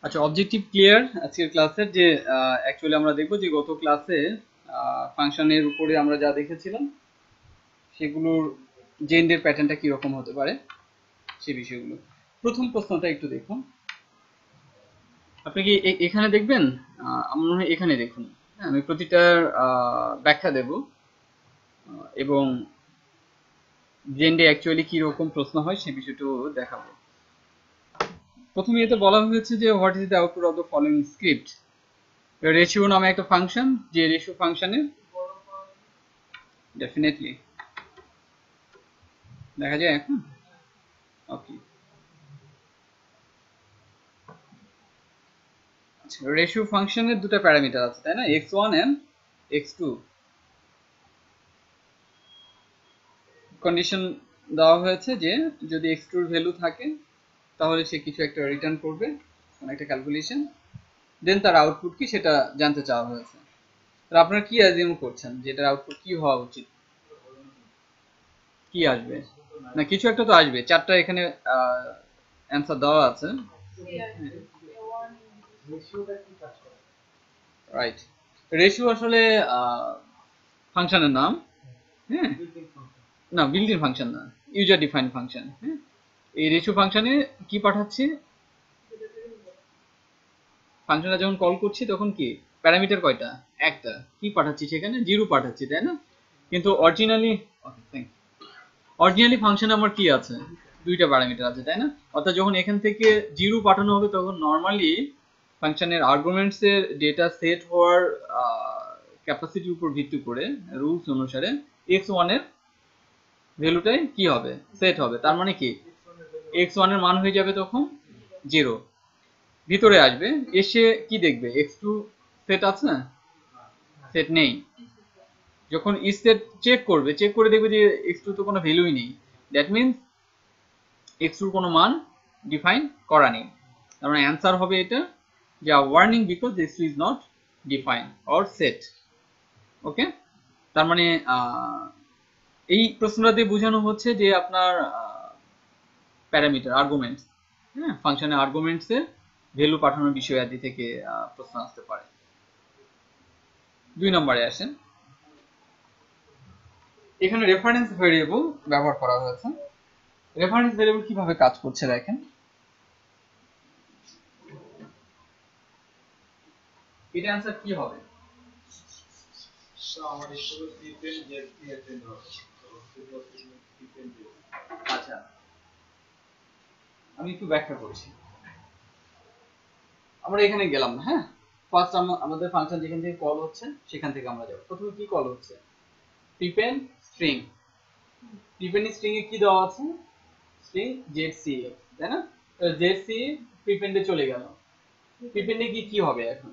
আচ্ছা, objective clear আজকের ক্লাসের যে অ্যাকচুয়ালি আমরা দেখব যে গত ক্লাসে ফাংশনের উপরে আমরা যা দেখেছিলাম সেগুলোর জেন্ডের প্যাটার্নটা কি রকম হতে পারে সেই বিষয়গুলো। প্রথম প্রশ্নটা একটু দেখুন। আপনি কি এখানে দেখবেন? আমার মনে হয় এখানে দেখুন। হ্যাঁ, আমি প্রতিটার ব্যাখ্যা দেব এবং জেন্ডে অ্যাকচুয়ালি কি রকম প্রশ্ন হয় সেই বিষয়টাও দেখাবো। প্রথমে এতে বলা হয়েছে যে what is the output of the following script. Ratio নামে একটা ফাংশন, যে রেশিও ফাংশনে ডেফিনেটলি দেখা যায় এখন। ওকে, রেশিও ফাংশনের দুটো প্যারামিটার আছে তাই না, x1 এন্ড x2। কন্ডিশন দেওয়া হয়েছে যে যদি x2 এর ভ্যালু থাকে তাহলে সে কিছু একটা রিটার্ন করবে, কোন একটা ক্যালকুলেশন, দেন তার আউটপুট কি সেটা জানতে চাওয়া হয়েছে। তো আপনারা কি অ্যাজিউম করছেন যে এটার আউটপুট কি হওয়া উচিত? কি আসবে? না কিছু একটা তো আসবে, চারটা এখানে অ্যান্সার দেওয়া আছে। রাইট, রেশিও আসলে ফাংশনের নাম। হ্যাঁ, না বিল্ট ইন ফাংশন না, ইউজার ডিফাইন্ড ফাংশন। হ্যাঁ, এই রেশিও ফাংশনে কি পাঠাচ্ছি, ফাংশনটা যখন কল করছি তখন কি প্যারামিটার কয়টা, একটা, কি পাঠাচ্ছি সেখানে জিরো পাঠাচ্ছি তাই না। কিন্তু অরিজিনালি ফাংশনে আমার কি আছে, দুইটা প্যারামিটার আছে তাই না। অর্থাৎ যখন এখান থেকে জিরো পাঠানো হবে তখন নর্মালি ফাংশনের আর্গুমেন্টস এর ডেটা সেট হওয়ার ক্যাপাসিটির উপর ভিত্তি করে রুলস অনুসারে x1 এর ভ্যালুটাই কি হবে, সেট হবে। তার মানে কি x1 এর মান হয়ে যাবে তখন 0, ভিতরে আসবে, এসে কি দেখবে x2 সেট আছে, সেট নেই। যখন ইজ সেট চেক করবে, চেক করে দেখবে যে x2 তো কোনো ভ্যালুই নেই, দ্যাট মিন্স x2 কোনো মান ডিফাইন করা নেই। তার মানে অ্যান্সার হবে এটা যে warning because x2 is not define or set. Okay, তার মানে এই প্রশ্নটা দিয়ে বোঝানো হচ্ছে যে আপনার প্যারামিটার আর্গুমেন্টস, হ্যাঁ ফাংশনের আর্গুমেন্টস এর ভ্যালু পাঠানোর বিষয় আদি থেকে প্রশ্ন আসতে পারে। 2 নম্বরে আসেন, এখানে রেফারেন্স ভেরিয়েবল ব্যবহার করা হয়েছে। রেফারেন্স ভেরিয়েবল কিভাবে কাজ করছে দেখেন। এটা অ্যান্সার কি হবে? আচ্ছা, আমি একটু ব্যাখ্যা করছি। আমরা এখানে গেলাম না, হ্যাঁ ফার্স্ট আমাদের ফাংশন যেখান থেকে কল হচ্ছে সেখান থেকে আমরা যাব। প্রথমে কি কল হচ্ছে, প্রিপেন্ড স্ট্রিং। প্রিপেন্ড স্ট্রিং এ কি দেওয়া আছে, স্ট্রিং জেডসি তাই না। জেডসি প্রিপেন্ডে চলে গেল, প্রিপেন্ডে কি কি হবে এখন,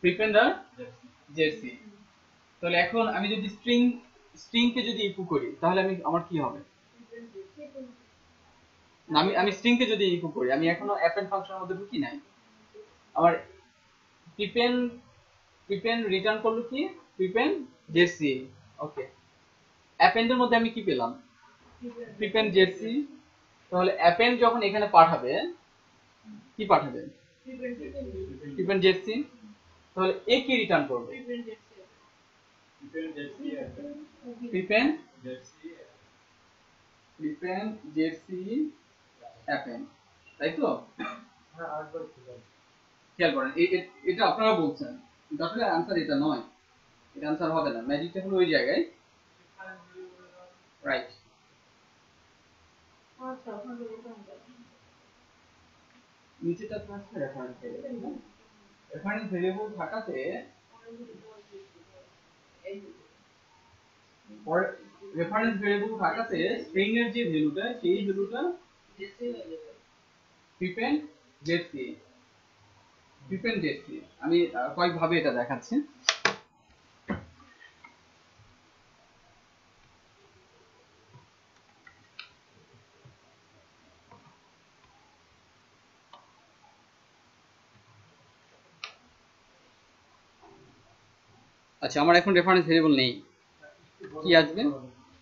প্রিপেন্ড আর জেডসি। তাহলে এখন আমি যদি স্ট্রিং কে যদি ইকো করি তাহলে আমার কি হবে, না আমি স্ট্রিং কে যদি ইকো করি, আমি এখনো অ্যাপেন্ড ফাংশনের মধ্যে ঢুকি নাই। আমার প্রিপেন্ড রিটার্ন করলো কি, প্রিপেন্ড জেডসি। ওকে, অ্যাপেন্ডের মধ্যে আমি কি পেলাম, প্রিপেন্ড জেডসি। তাহলে অ্যাপেন্ড যখন এখানে পাঠাবে কি পাঠাবে, প্রিপেন্ড জেডসি। তাহলে এ কি রিটার্ন করবে, প্রিপেন্ড জেডসি অ্যাপেন্ড, তাই তো। খেয়াল করেন এটা আপনারা বলছেন, কিন্তু আসলে অ্যান্সার এটা নয়, এটা অ্যান্সার হবে না, ম্যাজিকটা হলো ওই জায়গায়। রাইট, নিচেটা থাকছে রেফারেন্স ভেরিয়েবল। রেফারেন্স ভেরিয়েবল থাকাতে রেফারেন্স ভেরিয়েবল থাকাতে স্ট্রিং এর যে ভ্যালুটা সেই ভ্যালুটা প্রিপেন্ড জেডসি, প্রিপেন্ড জেডসি। আমি কয়েক ভাবে এটা দেখাচ্ছি। আচ্ছা, আমার এখন রেফারেন্স ভেরিয়েবল নেই, কি আসবে?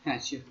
হ্যাঁ শিওর।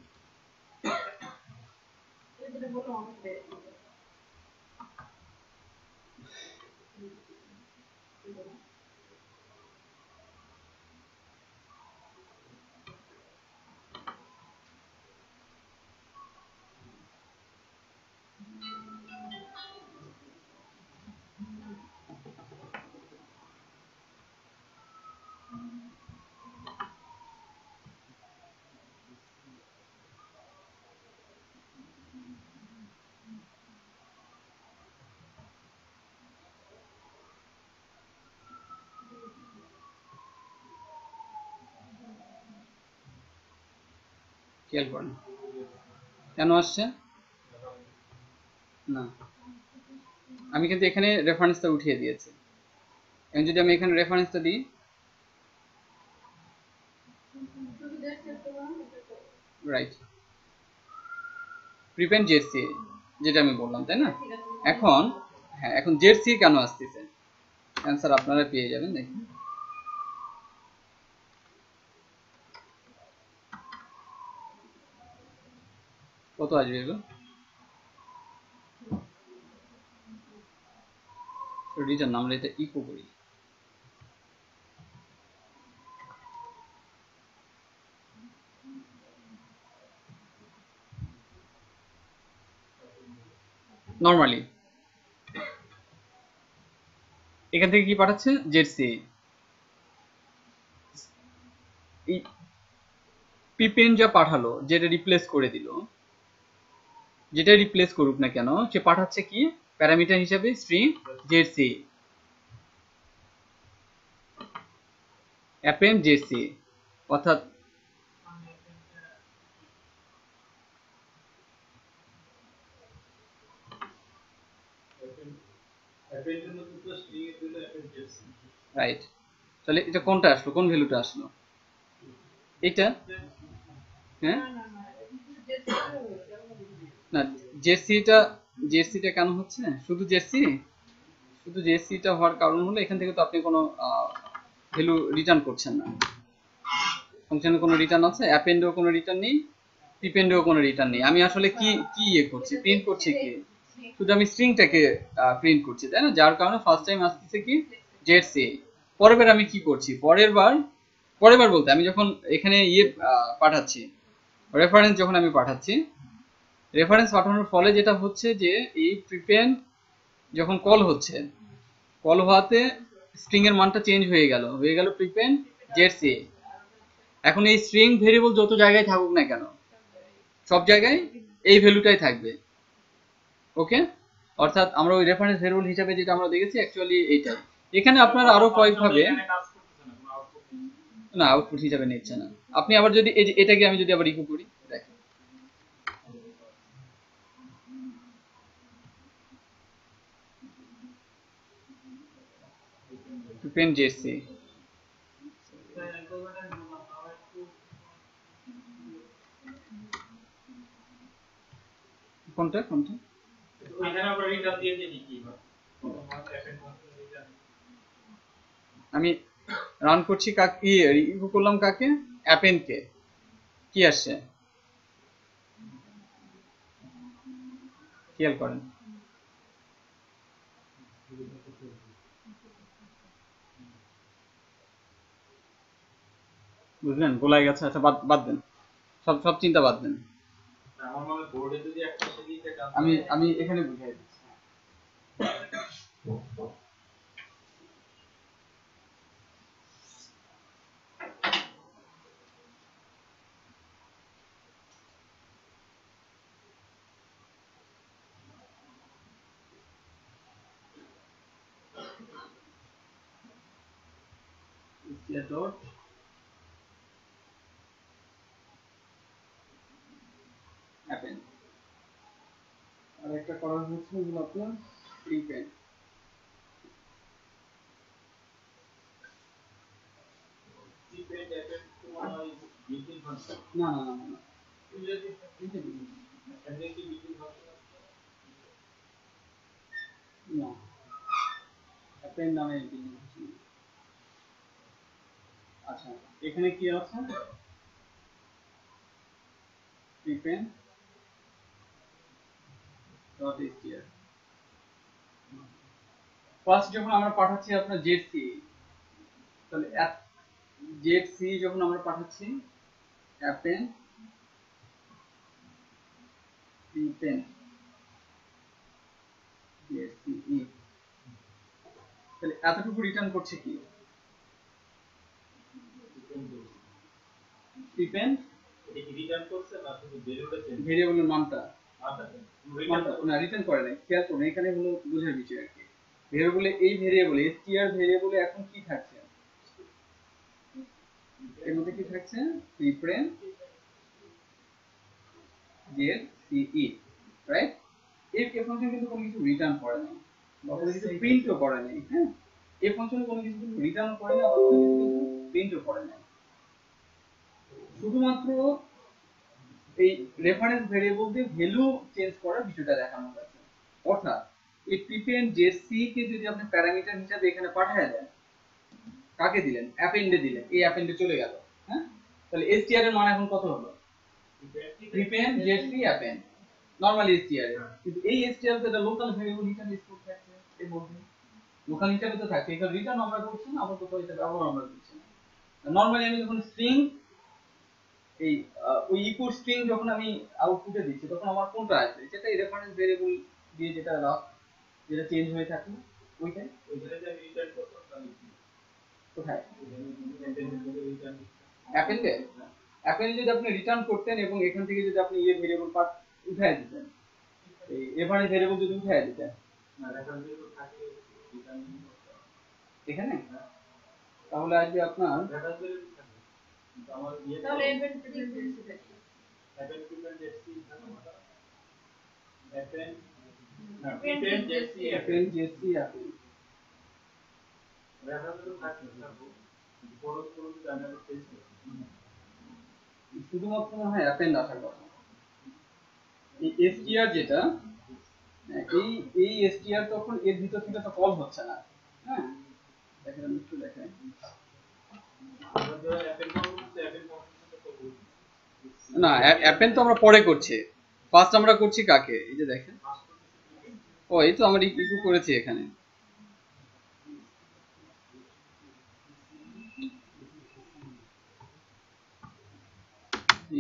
খেয়াল করেন কেন আসছে না, আমি কিন্তু এখানে রেফারেন্সটা উঠিয়ে দিয়েছি। এখন যদি আমি এখানে রেফারেন্সটা দিই, রাইট, প্রিপেন্ড জেডসি যেটা আমি বললাম, তাই না? এখন হ্যাঁ, এখন জেডসি কেন আসতেছে, অ্যান্সার আপনারা পেয়ে যাবেন। দেখুন কত আসবে এগুলো, রিটার্ন আমরা এটা ইকো করি। নরমালি এখান থেকে কি পাঠাচ্ছে, জেডসি। পিপেন যা পাঠালো, যেটা রিপ্লেস করে দিল, যেটা রিপ্লেস করুক না কেন, সে পাঠাচ্ছে কি প্যারামিটার হিসেবে স্ট্রিং জেডসি, অ্যাপেন্ড জেডসি, অর্থাৎ রাইট। তাহলে এটা কোনটা আসলো, কোন ভ্যালুটা আসলো, এটা? হ্যাঁ না, জেডসিটা, জেডসিটা কেন হচ্ছে, শুধু জেডসি, শুধু জেডসিটা হওয়ার কারণ হলো এখান থেকে তো আপনি কোনো ভ্যালু রিটার্ন করছেন না, ফাংশনে কোনো রিটার্ন আছে, অ্যাপেন্ডেও কোনো রিটার্ন নেই, প্রিপেন্ডেও কোনো রিটার্ন নেই। আমি আসলে কি কি ইয়ে করছি, প্রিন্ট করছি কি, শুধু আমি স্ট্রিংটাকে প্রিন্ট করছি, তাই না? যার কারণে ফার্স্ট টাইম আসতেছে কি জেডসি। পরের বার আমি কি করছি, পরের বার, পরের বার বলতে আমি যখন এখানে ইয়ে পাঠাচ্ছি, রেফারেন্স যখন আমি পাঠাচ্ছি, রেফারেন্স পাঠানোর ফলে যেটা হচ্ছে যে এই প্রিপেন্ড যখন কল হচ্ছে, কল হওয়াতে স্ট্রিং এর মানটা চেঞ্জ হয়ে গেল প্রিপেন্ড জেডসি। এখন এই স্ট্রিং ভেরিয়েবল যত জায়গায় থাকুক না কেন, সব জায়গায় এই ভ্যালুটাই থাকবে। ওকে, অর্থাৎ আমরা ওই রেফারেন্স ভেরিয়েবল হিসাবে যেটা আমরা দেখেছি অ্যাকচুয়ালি এইটাই। এখানে আপনারা আরো কয়েকভাবে, না আউটপুট হিসাবে নিচ্ছে না। আপনি আবার যদি এই যে এটাকে আমি যদি আবার ইকো করি, দেখেন প্রিপেন্ড জেডসি, কোনটা কোনটা আমি রান করছি, কাকে ইকো করলাম, কাকে, অ্যাপেনকে, কি আসছে খেয়াল করেন, বুঝলেন, গোলায় গেছে। আচ্ছা বাদ বাদ দেন, সব সব চিন্তা বাদ দেন, আমি আমি এখানে বুঝাই দিচ্ছি। ডট অ্যাপেন, আর একটা করা হচ্ছে হলো আপনার প্রিপেন্ড, না না না না, না অ্যাপেন নামে বিল্ডিং। আচ্ছা এখানে কি আছে, prepend ডট str ফার্স্ট যখন আমরা পাঠাচ্ছি আপনার zc, তাহলে zc যখন আমরা পাঠাচ্ছি append prepend zce, তাহলে এতটুকু রিটার্ন করছে কি prepend রিটার্ন করছে না শুধু ভেরিয়েবলের মানটা মানটা না রিটার্ন করে নাই, খেয়াল করুন এখানে হলো বোঝার বিষয় আর কি। ভেরিয়েবলে এই ভেরিয়েবলে str ভেরিয়েবলে এখন কি থাকছে, এর মধ্যে কি থাকছে prepend zce, রাইট? এই ফাংশন কিন্তু কোনো কিছু রিটার্ন করে না বা কোনো কিছু প্রিন্টও করে নাই। হ্যাঁ, এই ফাংশনে কোনো কিছু রিটার্ন করে না বা কোনো কিছু কিন্তু প্রিন্টও করে না, শুধুমাত্র এই রেফারেন্স ভেরিয়েবল দিয়ে ভ্যালু চেঞ্জ করার বিষয়টা দেখানো হয়েছে। অর্থাৎ এই prepend zc কে যদি আপনি প্যারামিটার হিসেবে এখানে পাঠিয়ে দেন, কাকে দিলেন, অ্যাপেন্ডে দিলেন, এই অ্যাপেন্ডে চলে গেল। হ্যাঁ, তাহলে str এর মান এখন কত হলো, prepend zc append normally str এর, কিন্তু এই str তো এটা লোকাল ভেরিয়েবল হিসেবে স্টোর থাকছে, এর মধ্যে লোকাল হিসেবে তো থাকছে, এটা রিটার্ন আমরা করছি না, আমরা কোথাও এটা ব্যবহার আমরা করছি না। নরমালি আমি যখন স্ট্রিং এই ওই ইকো স্ট্রিং যখন আমি আউটপুটে দিচ্ছি তখন আমার কোনটা আসবে, যেটা এই রেফারেন্স ভেরিয়েবল দিয়ে যেটা যেটা চেঞ্জ হয়ে থাকে ওইটাই ওইখানে যে আমি রিটার্ন করতাম তাহলে কোথায় রিটার্ন অ্যাপেন্ডে, অ্যাপেন্ডে যদি আপনি রিটার্ন করতেন এবং এখান থেকে যদি আপনি এই ভেরিয়েবল পার্ট উঠায় দিতেন, এই রেফারেন্স ভেরিয়েবল যদি উঠায় দিতেন না রেফারেন্স তো থাকে রিটার্ন এখানে, তাহলে আসবে আপনার রেফারেন্স ভ্যালু থাকে কিন্তু আমার তাহলে event prepend JC append prepend JC append না prepend JC append zc append reference তো থাকে থাকবো পরত পরত জানা পেজ শুধুমাত্র মনে হয় append আসার কথা। এই str যেটা এই str তখন এর ভিতর থেকে তো কল হচ্ছে না। হ্যাঁ, দেখেন আমি একটু দেখাই, না append তো আমরা পরে করছি, ফার্স্ট আমরা করছি কাকে, এই যে দেখেন, ও এই তো আমরা ইকো করেছি এখানে,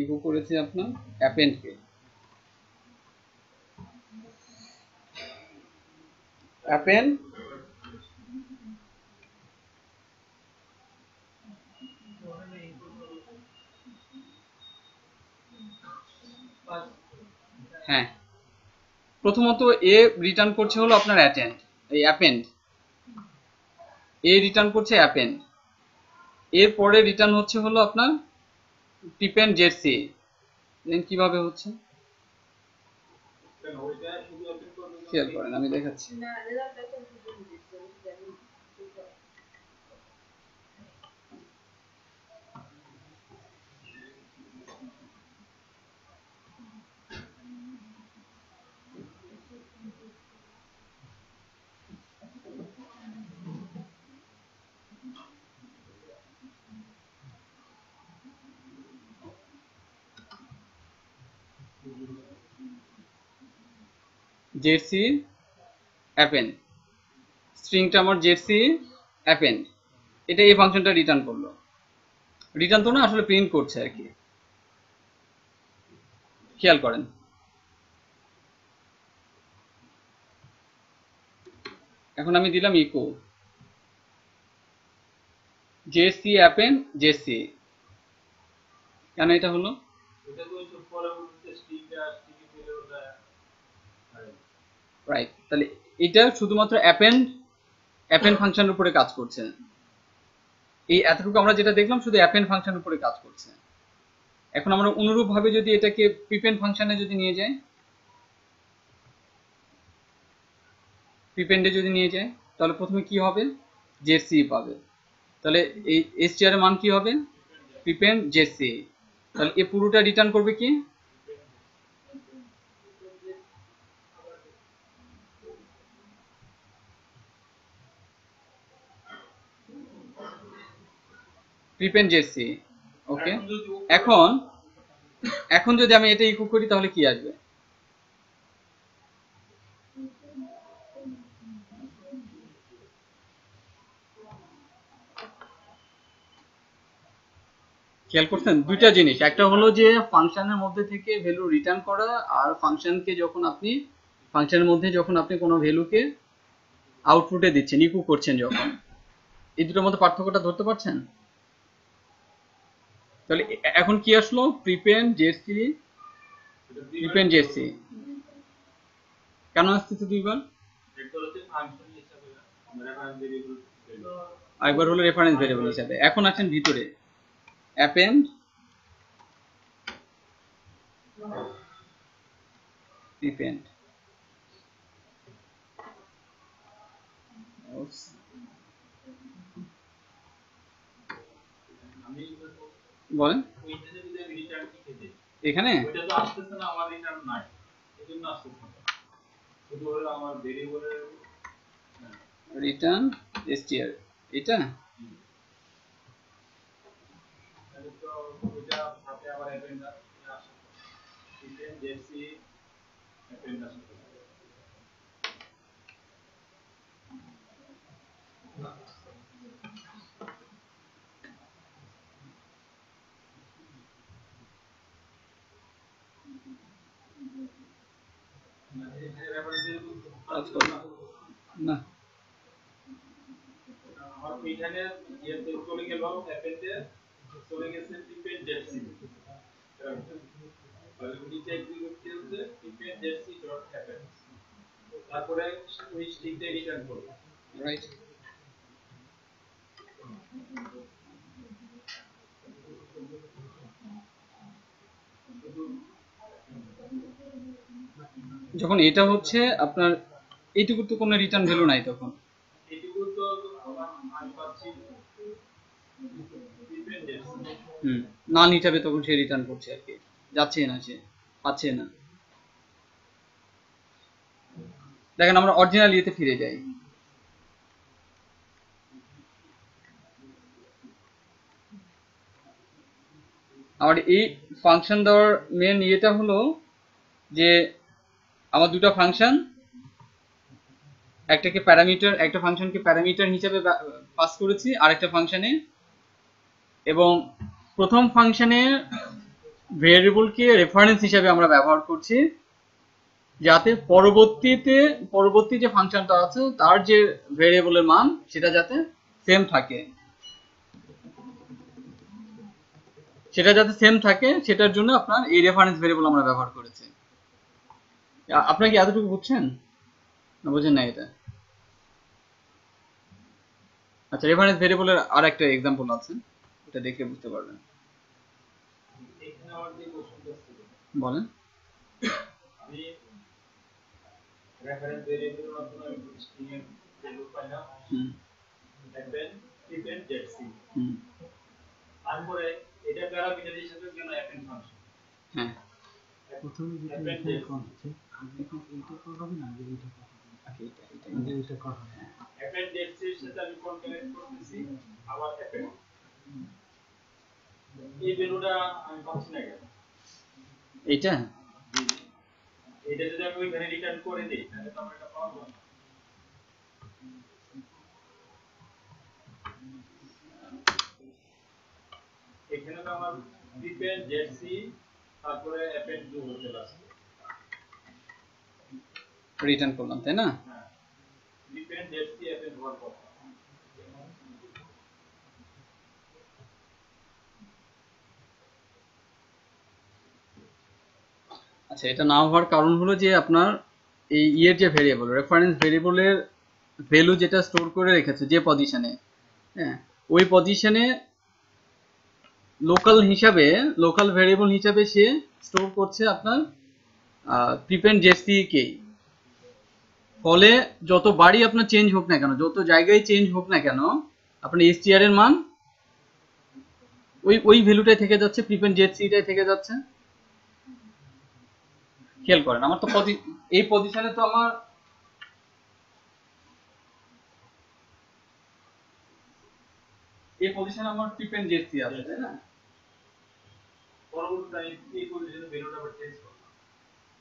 ইকো করেছি আপনার append কে, append হ্যাঁ, প্রথমত এ রিটার্ন করছে হলো আপনার অ্যাটেন্ড, এই অ্যাপেন্ড এ রিটার্ন করছে অ্যাপেন্ড, এরপরে রিটার্ন হচ্ছে হলো আপনার prepend zc, দেন কিভাবে হচ্ছে খেয়াল করেন আমি দেখাচ্ছি। না রেজাল্টটা তো বুঝে দিচ্ছে আমি জানি zc append, স্ট্রিংটা আমার zc append, এটা এই ফাংশনটা রিটার্ন করলো, রিটার্ন তো না আসলে প্রিন্ট করছে আর কি, খেয়াল করেন। এখন আমি দিলাম ইকো zc append zc, কেন এটা হলো, এটা তো সব পরবর্তীতে স্ট্রিংটা স্ট্রিং দিলে ওটা রাইট, তাহলে এটা শুধুমাত্র append ফাংশনের উপরে কাজ করছে, এই এতটুকু আমরা যেটা দেখলাম শুধু append ফাংশনের উপরে কাজ করছে। এখন আমরা অনুরূপভাবে যদি এটাকে prepend ফাংশনে যদি নিয়ে যাই, prepend এ যদি নিয়ে যাই তাহলে প্রথমে কি হবে, zc পাবে, তাহলে এই str এর মান কি হবে, prepend zc, তাহলে এই পুরোটা রিটার্ন করবে কি, prepend zc, ওকে। এখন এখন যদি আমি এটা ইকো করি তাহলে কি আসবে? খেয়াল করছেন দুইটা জিনিস, একটা হলো যে ফাংশনের মধ্যে থেকে ভ্যালু রিটার্ন করা, আর ফাংশনকে যখন আপনি ফাংশনের মধ্যে যখন আপনি কোনো ভ্যালুকে আউটপুটে দিচ্ছেন, ইকো করছেন যখন, এই দুটোর মধ্যে পার্থক্যটা ধরতে পারছেন? তাহলে এখন কি আসলো? প্রিপেন্ড জেসি, প্রিপেন্ড জেসি কেন আসতেছে দুইবার? একবার হলো রেফারেন্স ভেরিয়েবল হিসাবে, এখন আছেন ভিতরে অ্যাপেন্ড প্রিপেন্ড। বলেন এখানে রিটার্ন str এটা না এখানে চলে গেল অ্যাপেন্ডে, চলে গেছে প্রিপেড জেসি, নিচে এক্সিকিউট করতে প্রিপেড জেসি ডট অ্যাপেন্ড, তারপরে ওই স্ট্রিংটা রিটার্ন করব, রাইট। যখন এটা হচ্ছে আপনার এইটুকু তো কোনো রিটার্ন ভ্যালু নাই, তখন এইটুকু তো আমার আমি পাচ্ছি প্রিপেড জেসি, নাল হিসাবে তখন সে রিটার্ন করছে আর কি, যাচ্ছে না, সে পাচ্ছে না। দেখেন আমরা অরিজিনাল ইয়েতে ফিরে যাই, আমার এই ফাংশন দেওয়ার মেন ইয়েটা হলো যে আমার দুটো ফাংশন, একটাকে প্যারামিটার, একটা ফাংশনকে প্যারামিটার হিসেবে পাস করেছি আরেকটা ফাংশনে, এবং প্রথম ফাংশনের ভেরিয়েবলকে রেফারেন্স হিসেবে আমরা ব্যবহার করছি যাতে পরবর্তী যে ফাংশনটা আছে তার যে ভেরিয়েবলের মান সেটা যাতে সেম থাকে, সেটার জন্য আপনার এই রেফারেন্স ভেরিয়েবল আমরা ব্যবহার করেছি। আপনারা কি এতটুকু বুঝছেন না বুঝেন না এটা? আচ্ছা, রেফারেন্স ভেরিয়েবলের আর একটা এক্সাম্পল আছে, এটা দেখে বুঝতে পারবেন। এখানে আমার যে কোশ্চেনটা ছিল, বলেন। আমি রেফারেন্স ভেরিয়েবলের মাধ্যমে আমি স্ট্রিং এর ভ্যালু পাইলাম, অ্যাপেন্ড প্রিপেড জেসি, তারপরে এটা প্যারামিটার হিসেবে গেল অ্যাপেন্ড ফাংশন। হ্যাঁ, প্রথমে যেটা এখানে কল হচ্ছে আগে কি এইটা কল হবে না, আগে এইটা কল হবে, আগে এটা আগে এইটা কল হবে। অ্যাপেন্ড জেসি এর সাথে আমি কনকানেক্ট করতেছি আবার অ্যাপেন্ড, এই ভ্যালুটা আমি পাচ্ছি না কেন? এইটা এটা যদি আমি ওইখানে রিটার্ন করে দিই তাহলে তো আমরা এটা পাবো না। এখানে তো আমার প্রিপেড জেসি তারপরে অ্যাপেন্ড যোগ হতে লাগছে, রিটার্ন করলাম তাই না? হ্যাঁ, প্রিপেড জেসি অ্যাপেন্ড হওয়ার কথা। আচ্ছা, এটা না হওয়ার কারণ হলো যে আপনার এই ইয়ের যে ভেরিয়েবল, রেফারেন্স ভেরিয়েবলের ভ্যালু যেটা স্টোর করে রেখেছে যে পজিশনে, হ্যাঁ, ওই পজিশনে লোকাল ভেরিয়েবল হিসাবে সে স্টোর করছে আপনার প্রিপেন্ড জেসি কে। ফলে যত বাড়ি আপনার চেঞ্জ হোক না কেন, যত জায়গায় চেঞ্জ হোক না কেন, আপনার এসটিআর এর মান ওই ভ্যালুটাই থেকে যাচ্ছে, প্রিপেন্ড জেসিটাই থেকে যাচ্ছে। খেয়াল করেন আমার তো এই পজিশনে তো আমার এই পজিশনে আমার প্রিপেন্ড জেসি আছে তাই না? পরবর্তীতে আমি এই পজিশনে ভ্যালুটা আবার চেঞ্জ করব।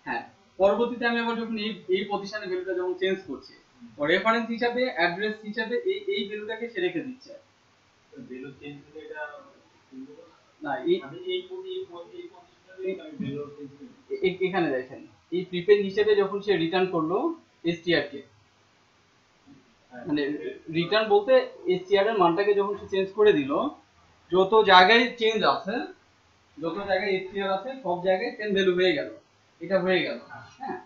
হ্যাঁ, পরবর্তীতে আমি আবার যখন এই পজিশনে ভ্যালুটা যখন চেঞ্জ করছি, ও রেফারেন্স হিসাবে অ্যাড্রেস হিসাবে এই ভ্যালুটাকে সে রেখে দিচ্ছে। ভ্যালু চেঞ্জ হলে এটা না, আমি এই পজিশনে আমি ভ্যালু চেঞ্জ করি। এখানে দেখেন এই প্রিপেড হিসেবে যখন সে রিটার্ন করলো এসটিআর কে, মানে রিটার্ন বলতে এসটিআর এর মানটাকে যখন সে চেঞ্জ করে দিল, যত জায়গায় চেঞ্জ আছে, যত জায়গায় এসটিআর আছে সব জায়গায় সেম ভ্যালু হয়ে গেল, এটা হয়ে গেল। হ্যাঁ,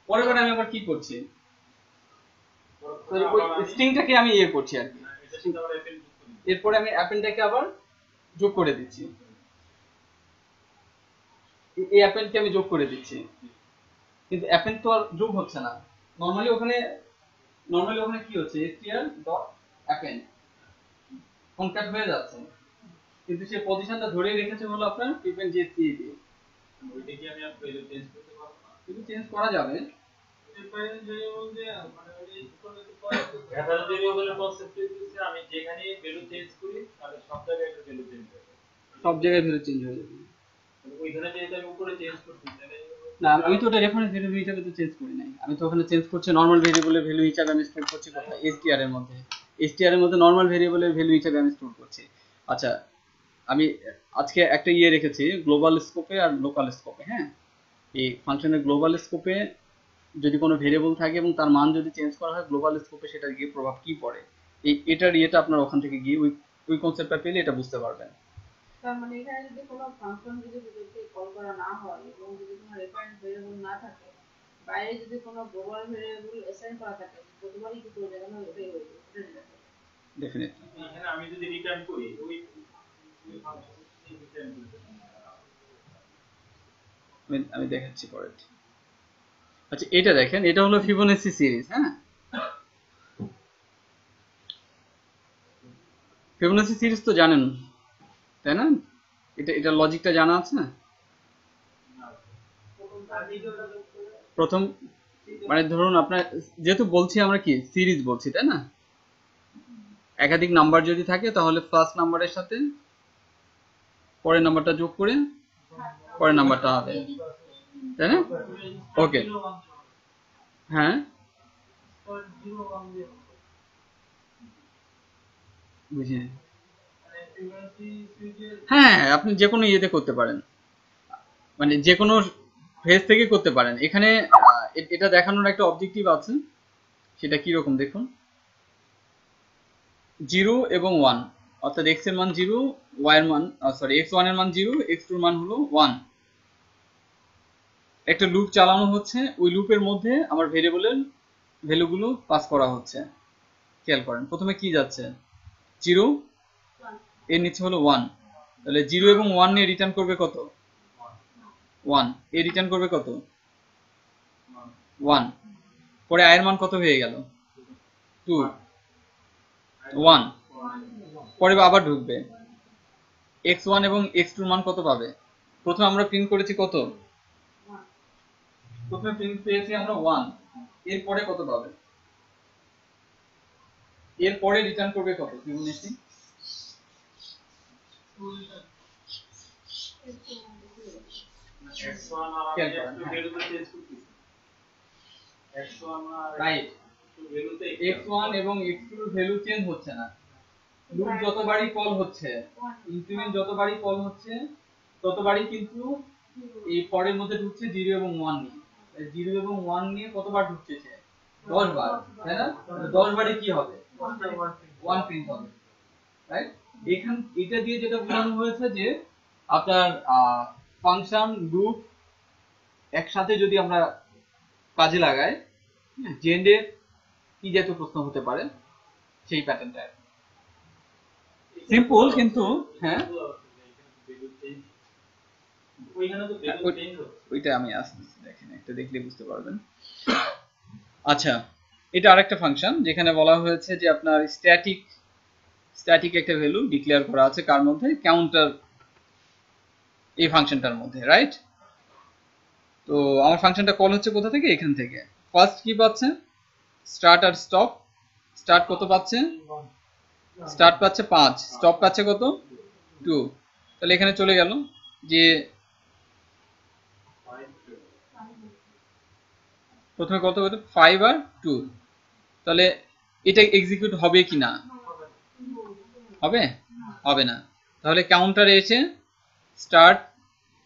পরের বার আমি আবার কি করছি, ওই স্ট্রিংটাকে আমি ইয়ে করছি আর কি, এটা সেটা আবার অ্যাপেন্ড করি। এরপরে আমি অ্যাপেন্ডটাকে আবার যোগ করে দিচ্ছি, এই অ্যাপেন্ডকে আমি যোগ করে দিচ্ছি, কিন্তু অ্যাপেন্ড তো আর যোগ হচ্ছে না। নরমালি ওখানে কি হচ্ছে, str.append কনক্যাট হয়ে যাচ্ছে, কিন্তু সে পজিশনটা ধরে রেখেছে হলো আপনার প্রিপেন্ড জেসি দিয়ে। ওইটা কি আমি আর ভ্যালু চেঞ্জ করতে পারবো না? কিন্তু চেঞ্জ করা যাবে। ভ্যালু ভেরিয়েবলের কনসেপ্ট হচ্ছে আমি যেখানে ভ্যালু চেঞ্জ করি তাহলে সব জায়গায় একটা ভ্যালু চেঞ্জ হবে, সব জায়গায় ভ্যালু চেঞ্জ হয়ে যাবে। ওইখানে যেটা আমি উপরে চেঞ্জ করছি তাহলে না, আমি তো ওটা রেফারেন্স ভ্যারিয়েবল হিসেবে তো চেঞ্জ করি নাই, আমি তো ওখানে চেঞ্জ করছি নরমাল ভেরিয়েবলের ভ্যালু হিসেবে আমি স্টোর করছি কোথায়, str এর মধ্যে। str এর মধ্যে নরমাল ভেরিয়েবলের ভ্যালু হিসেবে আমি স্টোর করছি। আচ্ছা, আমি আজকে একটা ইয়ে রেখেছি গ্লোবাল স্কোপে আর লোকাল স্কোপে। হ্যাঁ, এই ফাংশনের গ্লোবাল স্কোপে যদি কোনো ভেরিয়েবল থাকে এবং তার মান যদি চেঞ্জ করা হয়, গ্লোবাল স্কোপে সেটা গিয়ে প্রভাব কি পড়ে, এটার ইয়েটা আপনার ওখান থেকে গিয়ে ওই কনসেপ্টটা পেলে এটা বুঝতে পারবেন। তার মানে এখানে যদি কোনো ফাংশন যদি ভিতরকে কল করা না হয় এবং যদি কোনো রেফারেন্স ভেরিয়েবল না থাকে, বাইরে যদি কোনো গ্লোবাল ভেরিয়েবল অ্যাসাইন করা থাকে, প্রতিবারই কি করে দেখানো ওটাই হয়ে যাবে, ওটা রিলেটেড। ডেফিনেটলি এখানে আমি যদি রিটার্ন করি ওই ফাংশন রিটার্ন করতে আমি দেখাচ্ছি পরে। আচ্ছা, এটা দেখেন, এটা হলো ফিবোনাচি সিরিজ। হ্যাঁ, ফিবোনাচি সিরিজ তো জানেন তাই না, এটা লজিকটা জানা আছে না? প্রথম মানে ধরুন আপনার, যেহেতু বলছি আমরা কি সিরিজ বলছি তাই না, একাধিক নাম্বার যদি থাকে তাহলে ফার্স্ট নাম্বারের সাথে পরের নাম্বারটা যোগ করে পরের নাম্বারটা হবে, তাই না? ওকে, হ্যাঁ বুঝি। হ্যাঁ, আপনি যে কোনো ইয়েতে করতে পারেন, মানে যে কোনো ফেজ থেকে করতে পারেন। এখানে এটা দেখানোর একটা অবজেক্টিভ আছে, সেটা কি রকম দেখুন। 0 এবং 1, অর্থাৎ x এর মান 0, y এর মান x1 এর মান 0, x2 এর মান হলো 1। একটা লুপ চালানো হচ্ছে, ওই লুপের মধ্যে আমার ভেরিয়েবলের ভ্যালুগুলো পাস করা হচ্ছে। খেয়াল করেন, প্রথমে কি যাচ্ছে 0, এর নিচে হলো 1, তাহলে 0 এবং 1 নিয়ে রিটার্ন করবে কত 1, এ রিটার্ন করবে কত 1, পরে i এর মান কত হয়ে গেল 2, 1, পরে আবার ঢুকবে x1 এবং x2 এর মান কত পাবে। প্রথমে আমরা প্রিন্ট করেছি কত, প্রথমে প্রিন্ট পেয়েছি আমরা 1, এরপরে কত পাবে, এরপরে রিটার্ন করবে কত ফিবোনাচি, x1 আর আমি একটু ভ্যালুতে চেঞ্জ করতেছি, x1 আর রাইট, ভ্যালুতে x1 এবং x2 এর ভ্যালু চেঞ্জ হচ্ছে না, লুপ যতবারই কল হচ্ছে, ইনক্রিমেন্ট যতবারই কল হচ্ছে ততবারই কিন্তু এই পরের মধ্যে ঢুকছে 0 এবং 1 নিয়ে। 0 এবং 1 নিয়ে কতবার ঢুকছে সে 10 বার, তাই না? 10 বারে কি হবে 1 প্রিন্ট হবে, রাইট? এখান এটা দিয়ে যেটা বোঝানো হয়েছে যে আপনার ফাংশন লুপ একসাথে যদি আমরা কাজে লাগাই, জেন্ডে কি জাতীয় প্রশ্ন হতে পারে সেই প্যাটার্নটা সিম্পল, কিন্তু হ্যাঁ ওইটা আমি আসতেছি, দেখেন একটা দেখলে বুঝতে পারবেন। আচ্ছা, এটা আরেকটা ফাংশন যেখানে বলা হয়েছে যে আপনার স্ট্যাটিক একটা ভ্যালু ডিক্লেয়ার করা আছে, কার মধ্যে, কাউন্টার এই ফাংশনটার মধ্যে, রাইট? তো আমার ফাংশনটা কল হচ্ছে কোথা থেকে, এখান থেকে। ফার্স্ট কি পাচ্ছে, স্টার্ট আর স্টপ। স্টার্ট কত পাচ্ছে, স্টার্ট পাচ্ছে 5, স্টপ পাচ্ছে কত 2, তাহলে এখানে চলে গেল যে প্রথমে কত কত 5 আর 2, তাহলে এটা এক্সিকিউট হবে কি না? হবে হবে না। তাহলে কাউন্টারে এসে স্টার্ট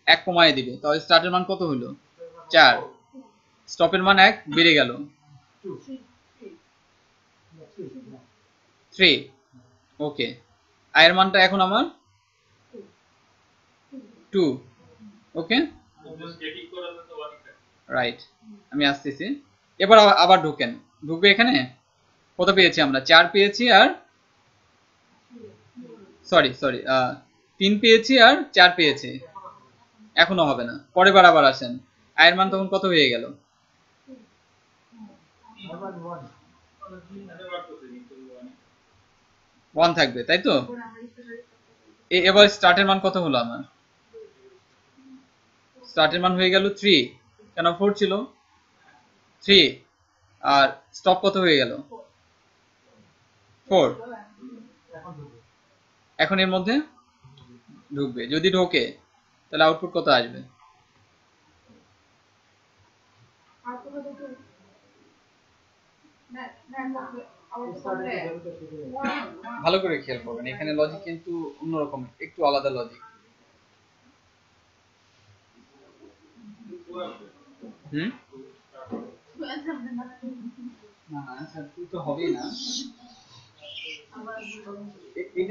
1 কমায় দিবে, তাহলে স্টার্টের মান কত হলো 4, স্টপের মান 1 বেড়ে গেল 3। ওকে, আয়ের মানটা এখন আমার 2। ওকে স্ট্যাটিক করাতে তো অনেক রাইট, আমি আসতেছি। এবার আবার ঢুকবে এখানে। কত পেয়েছি আমরা? 4 পেয়েছি আর সরি 3 পেয়েছি আর 4 পেয়েছি, এখনো হবে না। পরের বার আবার আসেন, আয়ের মান তখন কত হয়ে গেল? 1 থাকবে, তাই তো? এবার স্টার্টের মান কত হলো আমার? স্টার্টের মান হয়ে গেল 3, কেন 4 ছিল 3, আর স্টপ কত হয়ে গেল 4। এখন এর মধ্যে ঢুকবে, যদি ঢোকে তাহলে আউটপুট কত আসবে? ভালো করে খেয়াল করবেন, এখানে লজিক কিন্তু অন্যরকম, একটু আলাদা লজিক। না আচ্ছা, তুই তো হবেই না,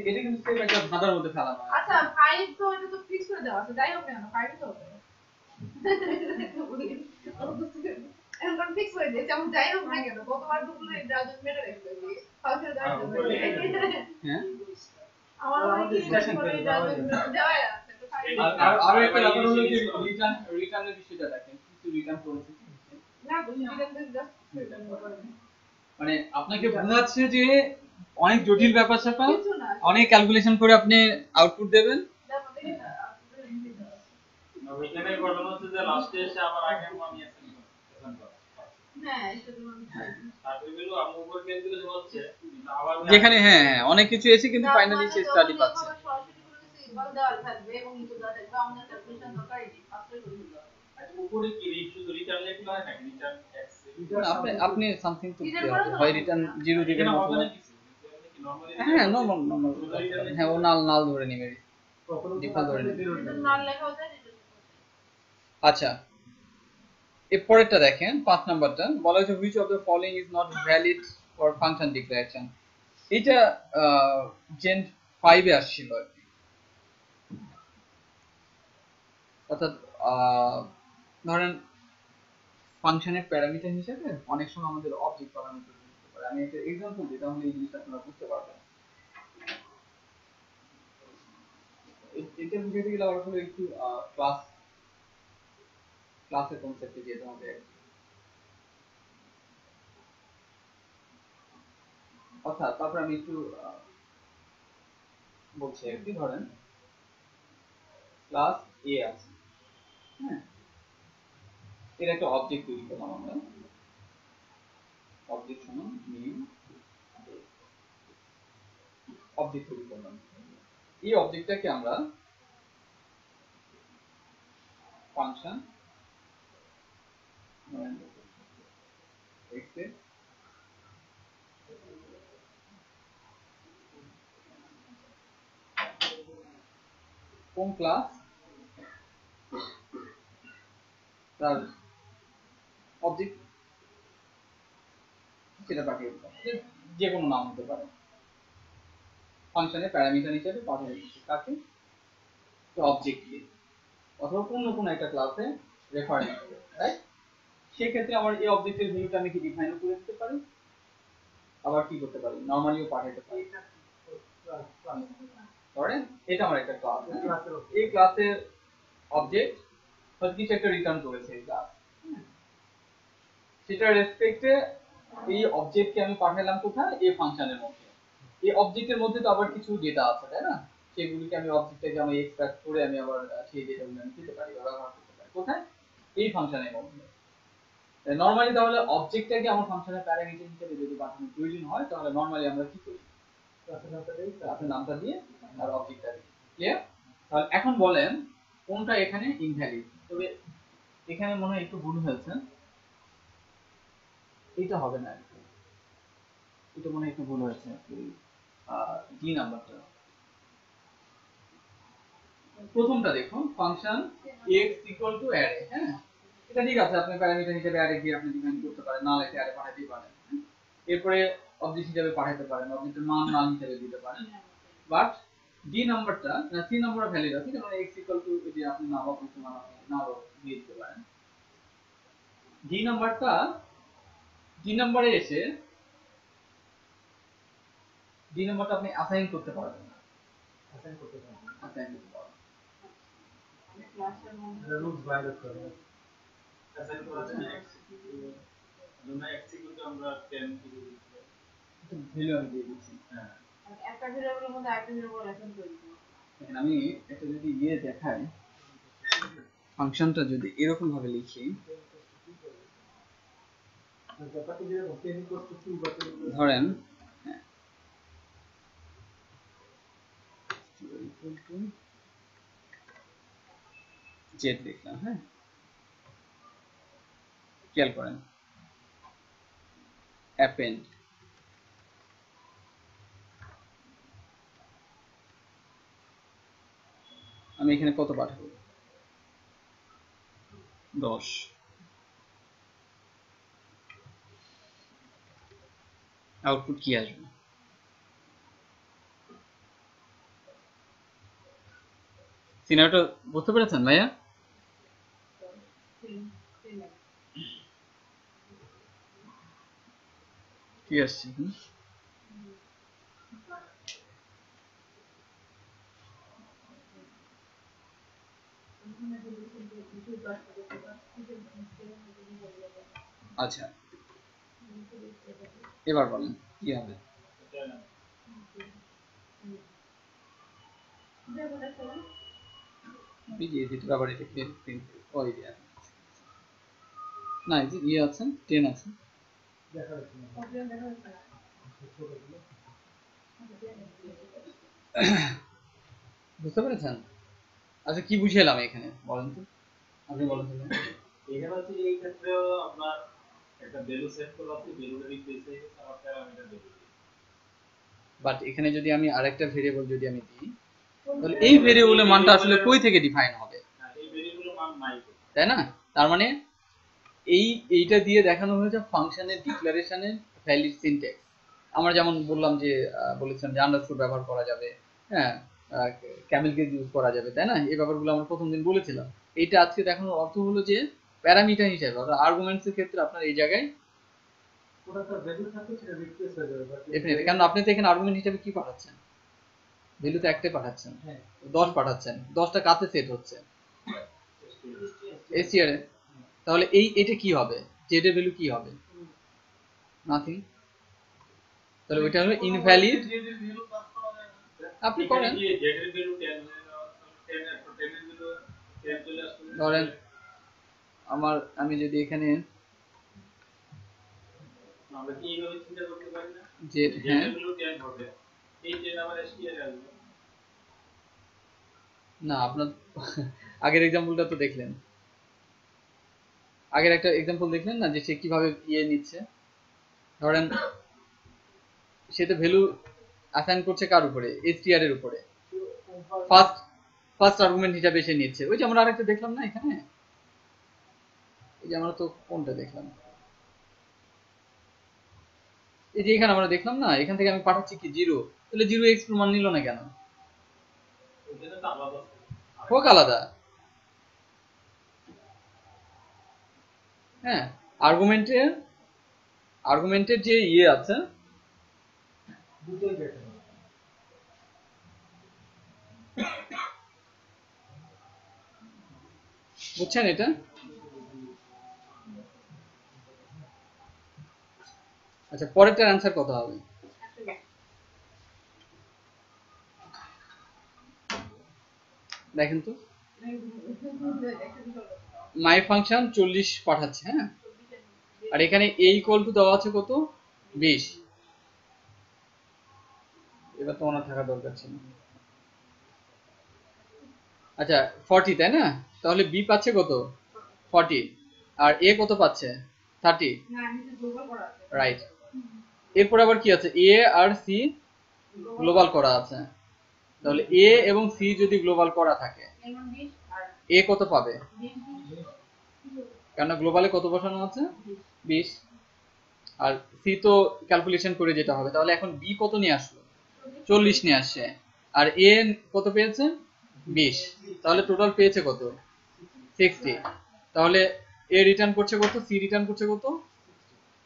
এটা কিন্তু স্টেপ একটা ধাঁধার মধ্যে ফেলানো। আচ্ছা 5 তো এটা তো ফিক্স করে দেওয়া আছে, যাই হোক না 5 তো হবে। এখন ফিক্স করে দিয়েছি, আমি যাই হোক না কেন কতবার তো বলে ডাজন্ট ম্যাটার অ্যাকচুয়ালি। ফাংশন দাঁড়ায় হ্যাঁ আমার মনে করে ডাজন্ট দেওয়া আছে তো 5। আর একটা ব্যাপার হলো যে রিটার্নের বিষয়টা দেখেন, কিছু রিটার্ন করেছে না রিটার্ন জাস্ট রিটার্ন করে, মানে আপনাকে বোঝাচ্ছে যে অনেক জটিল ব্যাপার স্যাপার, অনেক ক্যালকুলেশন করে আপনি আউটপুট দেবেন। ওইখানে ঘটনা হচ্ছে যে লাস্টে এসে আবার আগে আমি অ্যাসাইন হ্যাঁ এটা তো সার্টিফিকেট আমি উপর কেন দিলে হচ্ছে আবার যেখানে হ্যাঁ হ্যাঁ অনেক কিছু এসে কিন্তু ফাইনালি সে স্টাডি পাচ্ছে। সরাসরি করে দিছি ইকুয়াল দেওয়া থাকবে এবং নিচে দেওয়া থাকবে, আমাদের ক্যালকুলেশন দরকার নেই, ফার্স্টে করে দিতে হবে। আচ্ছা উপরে কি শুধু রিটার্ন লেখা হয় নাকি রিটার্ন এক্স আপনি সামথিং তো হয় রিটার্ন জিরো দিবেন অথবা হ্যাঁ নরমাল হ্যাঁ ও নাল ধরে নেবে, ডিফল্ট ধরে নেবে। রিটার্ন নাল লেখা যায় রিটার্ন। আচ্ছা এরপরেরটা দেখেন 5 নাম্বারটা বলা হয়েছে which of the following is not valid for function declaration। এটা জেন 5 এ আসছিল আর কি, অর্থাৎ ধরেন ফাংশনের প্যারামিটার হিসেবে অনেক সময় আমাদের অবজেক্ট প্যারামিটার দিতে পারে। আমি একটা एग्जांपल দিই তাহলে এই জিনিসটা আপনারা বুঝতে পারবেন। এটা বুঝতে গেলে আসলে একটু ক্লাসের কনসেপ্টে যেতে হবে। অর্থাৎ তারপর আমি একটু বলছি আর কি, ধরেন ক্লাস এ আছে, হ্যাঁ এর একটা অবজেক্ট তৈরি করলাম আমরা, অবজেক্ট সমান নিউ অবজেক্ট তৈরি করলাম। এই অবজেক্টটাকে আমরা ফাংশন এক্স এর কোন ক্লাস তার অবজেক্ট সেটা পাঠিয়ে দিতে হবে, যে কোনো নাম হতে পারে, ফাংশনের প্যারামিটার হিসেবে পাঠিয়ে দিচ্ছি কাকে, অবজেক্টকে অথবা কোনো একটা ক্লাসে রেফারেন্স করে, রাইট? সেই ক্ষেত্রে আমার এই অবজেক্টের ভ্যালুটা আমি কি ডিফাইন করে দিতে পারি, আবার কি করতে পারি নরমালিও পাঠাতে পারি। ধরেন এটা আমার একটা ক্লাস, এই ক্লাসের অবজেক্ট হয়তো কিছু একটা রিটার্ন করেছে এই ক্লাস, সেটা রেসপেক্টে এই অবজেক্টকে আমি পাঠালাম কোথায়, এই ফাংশনের মধ্যে। এই অবজেক্টের মধ্যে তো আবার কিছু ডেটা আছে তাই না, সেগুলিকে আমি অবজেক্টটাকে আমি এক্সট্রাক্ট করে আমি আবার সেই ডেটাগুলো আমি দিতে পারি বা ব্যবহার করতে পারি কোথায়, এই ফাংশনের মধ্যে। নরমালি তাহলে অবজেক্টটাকে আমার ফাংশনের প্যারামিটার হিসেবে যদি পাঠানোর প্রয়োজন হয় তাহলে নরমালি আমরা কি করি, ক্লাসের নামটা দিয়ে আর অবজেক্টটা দিই। ক্লিয়ার? তাহলে এখন বলেন কোনটা এখানে ইনভ্যালিড। তবে এখানে মনে হয় একটু ভুল হয়েছে, এটা হবে না, এটা মনে হয় একটু ভুল হয়েছে। ডি নাম্বারটা, প্রথমটা দেখুন, function x equal to array. হ্যাঁ, এটা ঠিক আছে, আপনি প্যারামিটার হিসেবে অ্যারে দিয়ে আপনি ডিফাইন করতে পারেন, নাল এটা অ্যারে পাঠাতেই পারেন। এরপরে অবজেক্ট হিসেবে পাঠাতে পারেন, অবজেক্টের মান নাল হিসেবে দিতে পারেন। বাট ডি নাম্বারটা, সি নাম্বার ভ্যালিড আছে, কারণ x ইকুয়াল টু যদি আপনি নাল অবজেক্ট মান আপনি নাল দিয়ে দিতে পারেন। ডি নাম্বারটা, ডি নাম্বারে এসে ডি নাম্বারটা আপনি অ্যাসাইন করতে পারবেন না, অ্যাসাইন করতে পারবেন না, অ্যাসাইন করতে পারবেন এটা রুলস ভায়োলেট করে। অ্যাসাইন করা যায় না x আমরা x ইকুয়াল টু আমরা 10 দিয়ে দিচ্ছি, এটা ভ্যালু আমি দিয়ে দিচ্ছি। হ্যাঁ একটা ভেরিয়েবলের মধ্যে আরেকটা ভেরিয়েবল অ্যাসাইন করে দিতে হবে। দেখেন আমি এটা যদি দেখাই, ফাংশনটা যদি এরকম ভাবে লিখি, ধরেন জেড লিখলাম। হ্যাঁ, খেয়াল করেন, অ্যাপেন্ড আমি এখানে কত পাঠাবো? 10। আউটপুট কি আসবে? সিনারিওটা বুঝতে পেরেছেন ভাইয়া? কি আসছে? আচ্ছা, এবার বলেন কি হবে? আবার এটা ওই না, এই যে আছে 10 আছে, বুঝতে পেরেছেন? আচ্ছা, কি বুঝাইলাম এখানে বলেন তো, আপনি বলেন তো। এখানে হচ্ছে এই ক্ষেত্রেও আপনার একটা ভ্যালু সেট করা আছে, ভ্যালুটা রিপ্লেস হয়ে গেছে আমার প্যারামিটার ভ্যালু। বাট এখানে যদি আমি আরেকটা ভেরিয়েবল যদি আমি দিই, তাহলে এই ভেরিয়েবলের মানটা আসলে কই থেকে ডিফাইন হবে? এই ভেরিয়েবলের মান নাই, তাই না? তার মানে এইটা দিয়ে দেখানো হয়েছে ফাংশনের ডিক্লারেশনের ভ্যালিড সিনট্যাক্স। আমরা যেমন বললাম যে বলেছিলাম যে আন্ডারস্কোর ব্যবহার করা যাবে, হ্যাঁ, ক্যামেল কেজ ইউজ করা যাবে, তাই না? এই ব্যাপারগুলো আমরা প্রথম দিন বলেছিলাম। এইটা আজকে দেখানোর অর্থ হলো যে প্যারামিটার হিসেবে অর্থাৎ আর্গুমেন্টস এর ক্ষেত্রে আপনার এই জায়গায় ওটা ভ্যালু থাকে সেটা রিপ্লেস হয়ে যাবে। ডেফিনেটলি, কারণ আপনি তো এখানে আর্গুমেন্ট হিসেবে কি পাঠাচ্ছেন? ভ্যালু তো একটাই পাঠাচ্ছেন, 10 পাঠাচ্ছেন। 10টা কাতে সেট হচ্ছে? এসটিআর এ। তাহলে এটা কি হবে? জেড এর ভ্যালু কি হবে? নাথিং। তাহলে ওইটা হলো ইনভ্যালিড। আপনি করেন, জেড এর ভ্যালু 10 10 এর ভ্যালু 10 চলে আসছে। ধরেন আমি যদি এখানে আমরা কি এইভাবে চিন্তা করতে পারি না যে জেড এর ভ্যালু 10 হবে, এই 10 আবার এসটিআর আসবে না? আপনার আগের এক্সাম্পলটা তো দেখলেন, আগের একটা এক্সাম্পল দেখলেন না যে সে কিভাবে নিচ্ছে। ধরেন সে তো ভ্যালু অ্যাসাইন করছে কার উপরে? এসটিআর এর উপরে। ফার্স্ট আর্গুমেন্ট হিসাবে সে নিচ্ছে। ওই যে আমরা আরেকটা দেখলাম না এখানে, এই যে আমরা তো কোনটা দেখলাম, এই যে এখানে আমরা দেখলাম না, এখান থেকে আমি পাঠাচ্ছি কি 0, তাহলে 0x মান নিল না কেন? ওইটা তো আলাদা হোক আলাদা। হ্যাঁ, আর্গুমেন্টের যে আছে দুটোই দেখেন। বুঝছেন এটা? আচ্ছা, পরেরটার অ্যান্সার কত হবে? দেখেন তো, মাই ফাংশন 40 পাঠাচ্ছে। হ্যাঁ, আর এখানে a ইকুয়াল টু দেওয়া আছে কত? 20। এবার তো মনে থাকা দরকার ছিল। আচ্ছা, 40, তাই না? তাহলে b পাচ্ছে কত? 40, আর a কত পাচ্ছে? 30 না নিচে গ্লোবাল করা আছে রাইট। এরপর আবার কি আছে, এ আর সি গ্লোবাল করা আছে। তাহলে এ এবং সি যদি গ্লোবাল করা থাকে, এমন 20 আর এ কত পাবে? 20 কারণ গ্লোবালে কত বসানো আছে? 20। আর সি তো ক্যালকুলেশন করে যেটা হবে। তাহলে এখন বি কত নিয়ে আসলো? 40 নিয়ে আসছে। আর এ কত পেয়েছে? 20। তাহলে টোটাল পেয়েছে কত? 60। তাহলে এ রিটার্ন করছে কত? সি রিটার্ন করছে কত?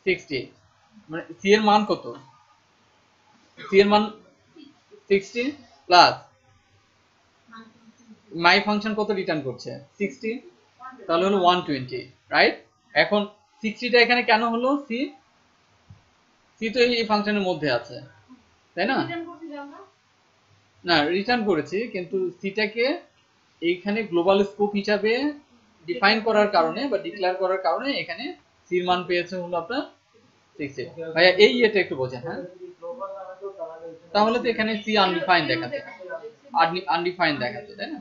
60। মানে সি এর মান কত? সি এর মান 60 প্লাস মাই ফাংশন কত রিটার্ন করছে? 60। তাহলে হলো 120, রাইট? এখন 60টা এখানে কেন হলো? সি সি তো এই ফাংশনের মধ্যে আছে, তাই না? রিটার্ন করতে যাও না না, রিটার্ন করেছি, কিন্তু সিটাকে এইখানে গ্লোবাল স্কোপ হিসাবে ডিফাইন করার কারণে বা ডিক্লেয়ার করার কারণে এখানে সির মান পেয়েছে হলো আপনার 60। ভাইয়া এই এটা একটু বোঝেন, হ্যাঁ? তাহলে তো এখানে সি আনডিফাইন দেখাচ্ছে, আনডিফাইন দেখাচ্ছে, তাই না?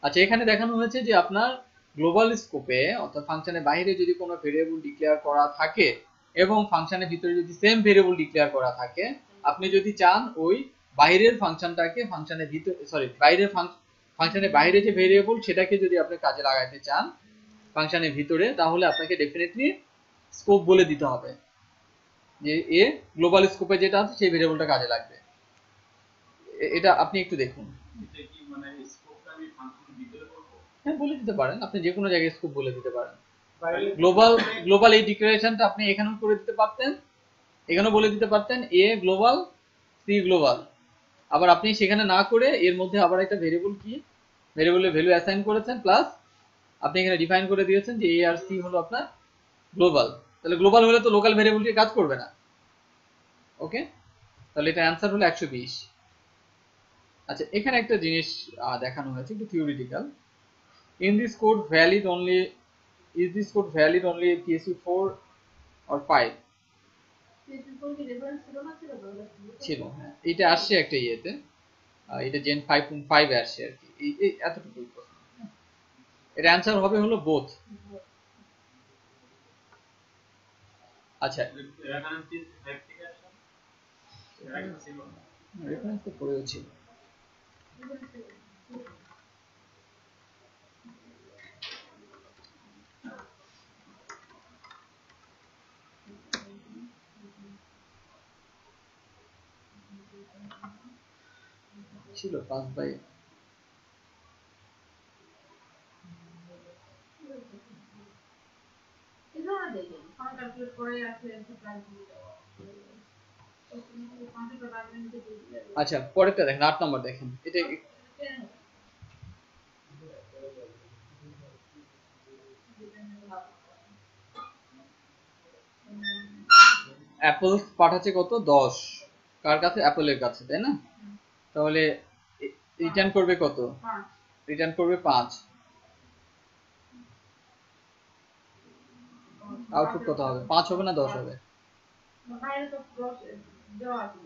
আচ্ছা, এখানে দেখানো হয়েছে যে আপনার গ্লোবাল স্কোপে অর্থাৎ ফাংশনের বাইরে যদি কোনো ভেরিয়েবল ডিক্লেয়ার করা থাকে এবং ফাংশনের ভিতরে যদি সেম ভেরিয়েবল ডিক্লেয়ার করা থাকে, আপনি যদি চান ওই বাইরের ফাংশনটাকে ফাংশনের ভিতরে, সরি, বাইরের ফাংশনের বাইরে যে ভেরিয়েবল সেটাকে যদি আপনি কাজে লাগাতে চান ফাংশনের ভিতরে, তাহলে আপনাকে ডেফিনেটলি স্কোপ বলে দিতে হবে যে এ গ্লোবাল স্কোপে যেটা আছে সেই ভেরিয়েবলটা কাজে লাগবে। এটা আপনি একটু দেখুন। এটা কি মানে স্কোপটা আমি ফাংশনের ভিতরে করব? হ্যাঁ, বলে দিতে পারেন, আপনি যে কোনো জায়গায় স্কোপ বলে দিতে পারেন। গ্লোবাল এই ডিক্লারেশনটা আপনি এখানেও করে দিতে পারতেন, এখানেও বলে দিতে পারতেন এ গ্লোবাল সি গ্লোবাল। আবার আপনি সেখানে না করে এর মধ্যে আবার একটা ভেরিয়েবল কি ভেরিয়েবলের ভ্যালু অ্যাসাইন করেছেন, প্লাস আপনি এখানে ডিফাইন করে দিয়েছেন যে এ আর সি হলো আপনার গ্লোবাল। তাহলে গ্লোবাল হলে তো লোকাল ভেরিয়েবলটি কাজ করবে না। ওকে, তাহলে এটা অ্যান্সার হলো 120। আচ্ছা, এখানে একটা জিনিস দেখানো হয়েছে, একটু theoretical. In this code valid only, is this code valid only PSU 4 or 5? Principal কি রেফারেন্স ছিল না ছিল তো ছিল, হ্যাঁ, এটা আসছে একটা ইয়েতে, এটা জেন 5.5 এ আসছে আর কি, এই এতটুকুই প্রশ্ন। এর অ্যান্সার হবে হলো বোথ। আচ্ছা, রেফারেন্স 5 থেকে আসছে, রেফারেন্স ছিল না। রেফারেন্স তো পড়েও ছিল। ছিল 5/, এটা না দেখেন ফান্ড ক্যালকুলেট করে আছে প্রাইস দিয়ে দেওয়া কম্পিউটার পারমেন্টে দিয়ে দিলে আচ্ছা পরেরটা দেখেন, 8 নম্বর দেখেন। এটা অ্যাপল পাঠাচ্ছে কত? 10। কার কাছে? অ্যাপলের কাছে, তাই না? তাহলে রিটার্ন করবে কত? 5 রিটার্ন করবে 5। আউটপুট কত হবে? 5 হবে না 10 হবে? বাইরে তো ক্রস দেওয়া আছে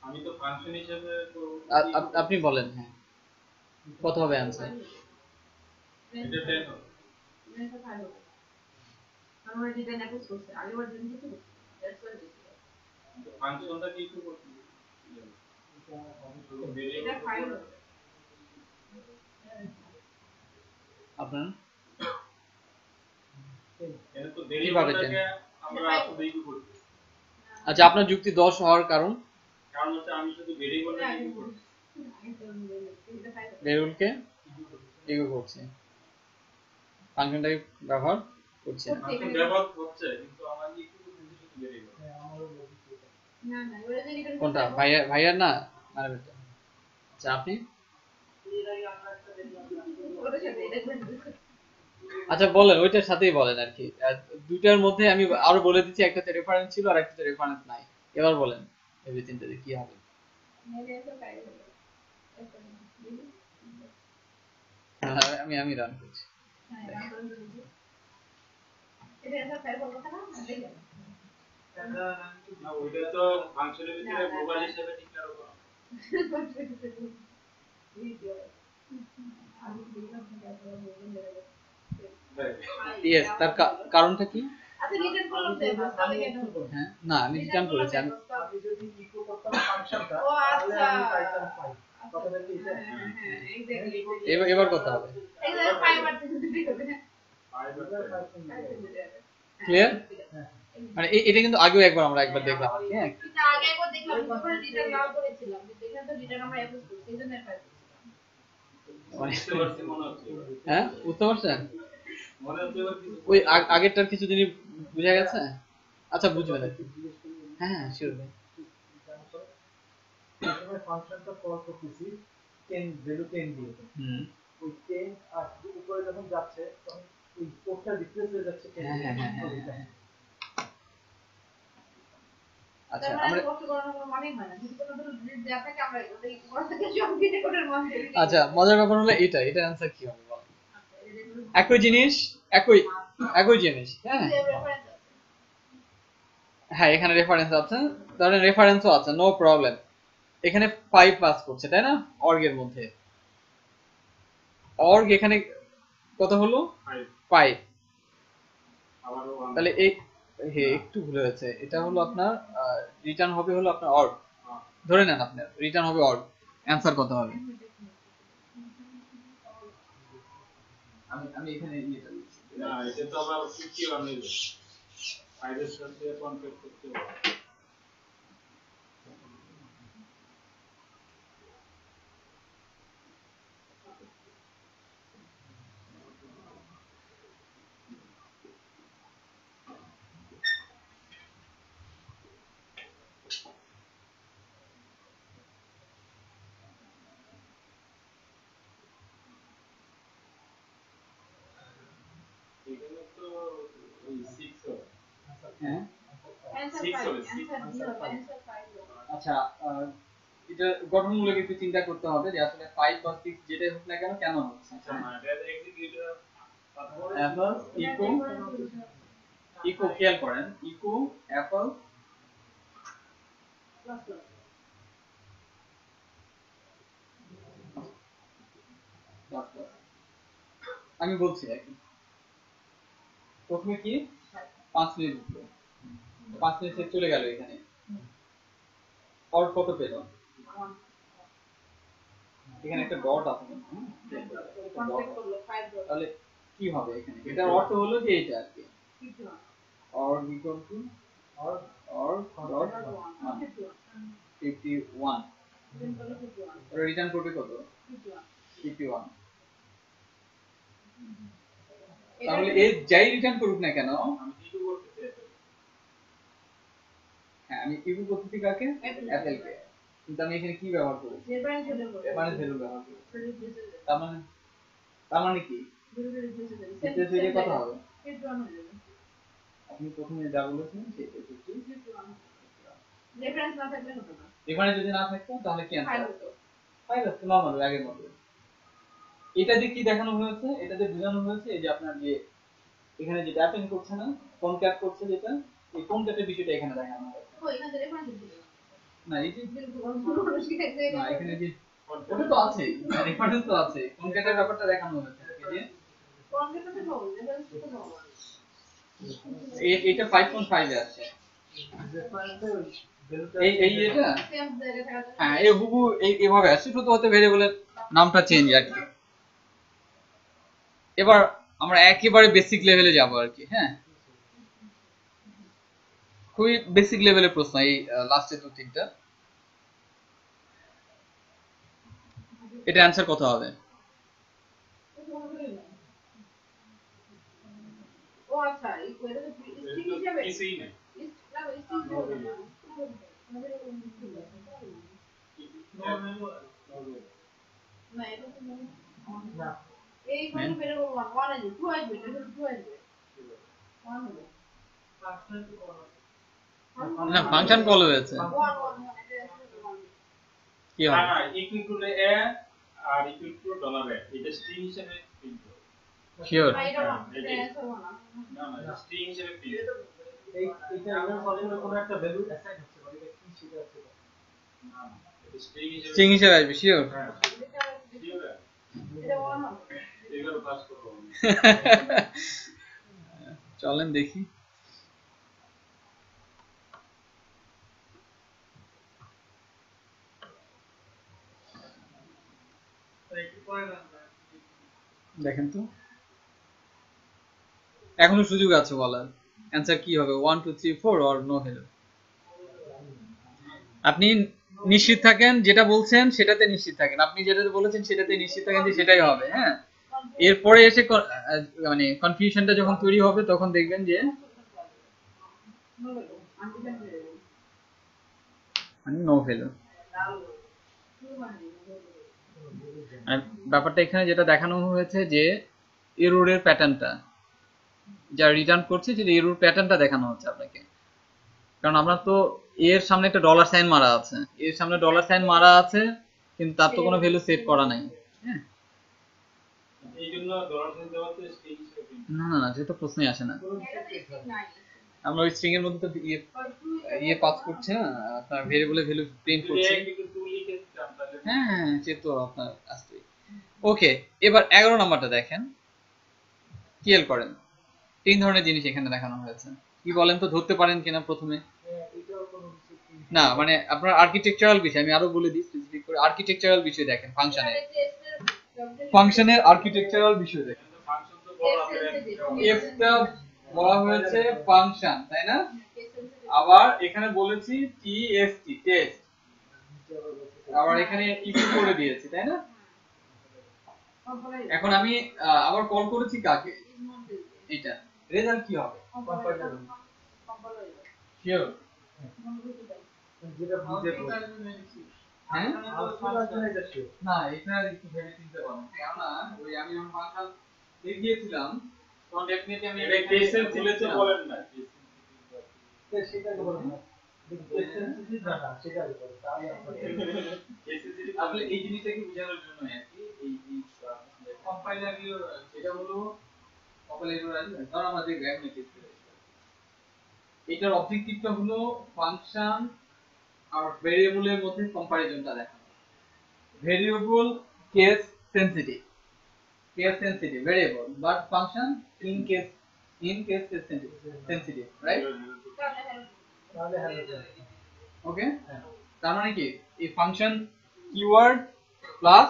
আমি তো ফাংশন হিসেবে তো আপনি বলেন, হ্যাঁ, কত হবে অ্যান্সার? এটা 10 হবে। এটা ভালো আমরা যেটা নেক্সট করতে আগেবার দিন কিছু দ্যাটস ওয়াই ফাংশনটা কি একটু করতে এটা ফাইল আপনার এটা তো কিভাবে ভেরিয়েবলটাকে আমরা শুধু ইনপুট করতে। আচ্ছা, আপনার যুক্তি 10 হওয়ার কারণ? কারণ হচ্ছে আমি শুধু ভেরিয়েবলটা ইনপুট করছি, ভেরিয়েবলকে ইগো করছে, ফাংশনটাকে ব্যবহার করছে না। ফাংশন ব্যবহার করছে কিন্তু আমার ইনপুট করতে শুধু ভেরিয়েবল। না না ওটা যে রিটার্ন কোনটা? ভাইয়ার না ম্যাডামেরটা? আচ্ছা, আপনি ওটা সাথে এটা করে আচ্ছা বলেন, ওইটার সাথেই বলেন আর কি। দুইটার মধ্যে আমি আরো বলে দিচ্ছি, একটাতে রেফারেন্স ছিল আর একটাতে রেফারেন্স নাই। এবার বলেন এই তিনটাতে কি হবে? মেরে তো কাই হবে আমি রান করছি। হ্যাঁ রান করে দিই এটা একটা ফাইল কথা না দেখেন না ওইটা তো ফাংশনের ভিতরে গ্লোবাল হিসেবে ডিক্লেয়ার করা। ইয়েস, তার কারণটা কি? আচ্ছা রিটার্ন করলাম তাহলে কেন হলো? হ্যাঁ না আমি রিটার্ন করেছি আমি আমি যদি ইকো করতাম ফাংশনটা ও তাহলে আচ্ছা আমি টাইটেল পাই কথাটা কি এটা এক্স্যাক্টলি এবার কথা হবে এক্স্যাক্টলি ফাইবার থেকে দিতে হবে ক্লিয়ার মানে এটা কিন্তু আগেও একবার দেখলাম আর কি হ্যাঁ এটা আগে একবার দেখলাম তারপরে রিটার্ন নাও করেছিলাম দেখলাম তো রিটার্ন আমরা অ্যাপ্রুভ করছি এইজন্য ফাইল হ্যাঁ বুঝতে পারছেন মনে হচ্ছে এবার কিছু ওই আগেরটার কিছু জিনিস বুঝা গেছে আচ্ছা বুঝবে না হ্যাঁ শিওর ভাই প্রথমে ফাংশনটা কল করতেছি 10 ভ্যালু 10 দিয়ে ওই 10 আর উপরে যখন যাচ্ছে তখন ওই কোডটা রিপ্লেস হয়ে যাচ্ছে 10 হ্যাঁ। আচ্ছা তারপরে আমরা কষ্ট করার কোনো মানেই হয় না যদি কোনো ধরো ডিলিট দেয়া থাকে আমরা ওই উপর থেকে সব দিতে কোডের মধ্যে আচ্ছা মজার ব্যাপার হলো এটার অ্যানসার কি হবে বল একই জিনিস হ্যাঁ হ্যাঁ এখানে রেফারেন্স আছে ধরেন রেফারেন্সও আছে নো প্রবলেম এখানে 5 পাস করছে তাই না অর্গ এর মধ্যে অর্গ এখানে কত হলো 5 আবারও তাহলে এই একটু ভুল হয়েছে এটা হলো আপনার রিটার্ন হবে হলো আপনার অর্গ ধরে নেন আপনার রিটার্ন হবে অর্গ অ্যানসার কত হবে আমি এখানে এটা লিখছি না এটা তো আবার 51 এর 5 এর সাথে কনফিগ করতে হবে এখানে তো ওই 6 হবে হ্যাঁ আচ্ছা এটা গঠনমূলক একটু চিন্তা করতে হবে যে আসলে 5 বা 6 যেটাই হোক না কেন হচ্ছে আচ্ছা না এটা এক্সিকিউটর অ্যাপল ইকো খেয়াল করেন ইকো অ্যাপল আমি বলছি আর কি প্রথমে কি 5 মিনিট উঠলো 5 মিনিট চলে গেল এখানে অর কত পেল এখানে একটা ডট আছে তাহলে কি হবে এখানে এটার অর্থ হলো যে এটা আর কি or equal to or dot 51 return করবে কত 51 তাহলে এই যাই রিটার্ন করুক না কেন আমি ইকো করতে চাই হ্যাঁ আমি ইকো করতেছি কাকে অ্যাপল কে কিন্তু আমি এখানে কি ব্যবহার করেছি রেফারেন্স ভ্যালু ব্যবহার করেছি তার মানে কি রিপ্লেস হয়ে কত হবে আপনি প্রথমে যা বলেছেন সেটা সত্যি রেফারেন্স না থাকলে হতো না রেফারেন্স যদি না থাকতো তাহলে কি অ্যানসার আসতো ফাইল আসতো নরমাল আগের মতো এটা যে কি দেখানো হয়েছে এটা যে বোঝানো হয়েছে এই যে আপনার যে এখানে যে ড্যাপিং করছে না কনক্যাট করছে যেটা এই কনক্যাটের বিষয়টা এখানে দেখানো হয়েছে ও এখানে রেফারেন্স দিল না এই যে না এখানে যে ওটা তো আছে রেফারেন্স তো আছে কনক্যাটের ব্যাপারটা দেখানো হয়েছে এই যে কনক্যাটে তো রেফারেন্স তো হবে এটা 5.5 এ আছে এই এটা হ্যাঁ এই হুবু এইভাবে আসছে শুধু হতে ভেরিয়েবলের নামটা চেঞ্জ আর কি এবার আমরা একেবারে বেসিক লেভেলে যাব আর কি হ্যাঁ খুবই বেসিক লেভেলের প্রশ্ন এই লাস্টে দু তিনটা এটা অ্যানসার কত হবে ও আচ্ছা এই কোয়েটা তো স্ট্রিং হিসেবে কিছুই না না এটা তো না এই কোয়েটা বের করব 1 আসবে 2 আসবে এটা 2 আসবে 1 হবে না ফাংশন কল হয়েছে 1 কি হবে না equal to A R equal to dollar A এটা স্ট্রিং হিসেবে প্রিন্ট হবে শিওর এটা না না স্ট্রিং হিসেবে প্রিন্ট এইটা আমরা সবসময় কোনো একটা ভ্যালু অ্যাসাইন হচ্ছে মানে এটা কি সেটা হচ্ছে না এটা স্ট্রিং হিসেবে স্ট্রিং হিসেবে আসবে শিওর এটা 1 হবে এগুলো পাস করব চলেন দেখি দেখেন তো এখনো সুযোগ আছে বলার অ্যান্সার কি হবে 1 2 3 4 অর নো হেলো আপনি নিশ্চিত থাকেন যেটা বলছেন সেটাতে নিশ্চিত থাকেন আপনি যেটাতে বলেছেন সেটাতে নিশ্চিত থাকেন যে সেটাই হবে হ্যাঁ এরপরে এসে মানে কনফিউশনটা যখন তৈরি হবে তখন দেখবেন যে মানে নো ভ্যালু ব্যাপারটা এখানে যেটা দেখানো হয়েছে যে এররের প্যাটার্নটা যা রিটার্ন করছে যে এরর প্যাটার্নটা দেখানো হচ্ছে আপনাকে কারণ আমরা তো এর সামনে একটা ডলার সাইন মারা আছে এর সামনে ডলার সাইন মারা আছে কিন্তু তার তো কোনো ভ্যালু সেট করা নাই হ্যাঁ এইজন্য ডলার সাইন দেওয়াতে স্ট্রিং হিসেবে না না না যেটা প্রশ্নই আসে না আমরা ওই স্ট্রিং এর মধ্যে তো ইয়ে পাস করছে না আপনার ভেরিয়েবলে ভ্যালু প্রিন্ট করছে হ্যাঁ সে তো আপনার আসছে ওকে এবার 11 নাম্বারটা দেখেন কিএল করেন তিন ধরনের জিনিস এখানে দেখানো হয়েছে কি বলেন তো ধরতে পারেন কিনা প্রথমে না মানে আপনার আর্কিটেকচারাল বিষয় আমি আরো বলে দিই স্পেসিফিক করে আর্কিটেকচারাল বিষয় দেখেন ফাংশনের আর্কিটেকচারাল বিষয় দেখেন এফটা বলা হয়েছে ফাংশন তাই না আবার এখানে বলেছি টিএসটি টেস্ট আবার এখানে ইকুয়াল করে দিয়েছি তাই না এখন আমি আবার কল করেছি কাকে এটা রেজাল্ট কি হবে শিওর যেটা বুঝে হ্যাঁ না এটা একটু ভেবে চিন্তে পারেন কেননা ওই আমি যখন ফাংশন দেখিয়েছিলাম তখন ডেফিনেটলি আমি এটা কেসের ছিলে তো বলেন না সেটা বলেন না আসলে এই জিনিসটাকে বোঝানোর জন্য আর কি এই কম্পাইলার এটা হলো কম্পাইলার আছে ধর আমাদের গ্রাফিক টেস্ট এটার অবজেক্টিভটা হলো ফাংশন আর ভেরিয়েবলের মধ্যে কম্পারিজনটা দেখানো variable case sensitive variable but function in case sensitive right okay তার মানে কি এই ফাংশন কিওয়ার্ড প্লাস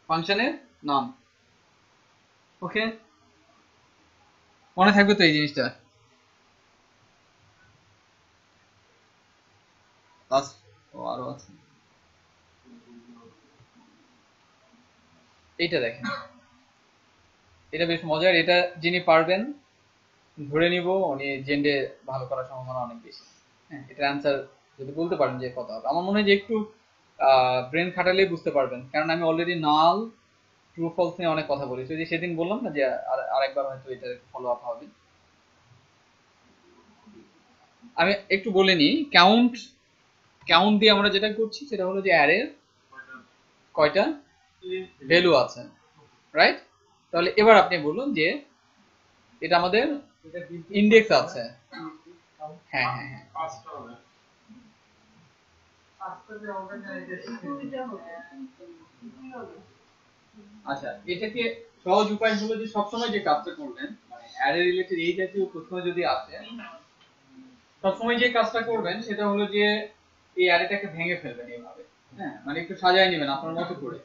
ফাংশনের নাম ওকে মনে থাকবে তো এই জিনিসটা আরো আছে এইটা দেখেন এটা বেশ মজার এটা যিনি পারবেন ধরে নিব উনি জেন্ডে ভালো করার সম্ভাবনা অনেক বেশি হ্যাঁ এটার অ্যান্সার যদি বলতে পারেন যে কত হবে আমার মনে হয় যে একটু ব্রেন খাটালেই বুঝতে পারবেন কারণ আমি অলরেডি নাল ট্রু ফলস নিয়ে অনেক কথা বলেছি যে সেদিন বললাম না যে আরেকবার হয়তো এটা ফলো আপ হবে আমি একটু বলে নিই কাউন্ট দিয়ে আমরা যেটা করছি সেটা হলো যে অ্যারের কয়টা ভ্যালু আছে রাইট তাহলে এবার আপনি বলুন যে এটা আমাদের ইন্ডেক্স আছে হ্যাঁ হ্যাঁ হ্যাঁ আচ্ছা এটাকে সহজ উপায় হলো যে সবসময় যে কাজটা করবেন মানে অ্যারে রিলেটেড এই জাতীয় প্রশ্ন যদি আসে সবসময় যে কাজটা করবেন সেটা হলো যে এই অ্যারেটাকে ভেঙে ফেলবেন এইভাবে হ্যাঁ মানে একটু সাজায় নেবেন আপনার মতো করে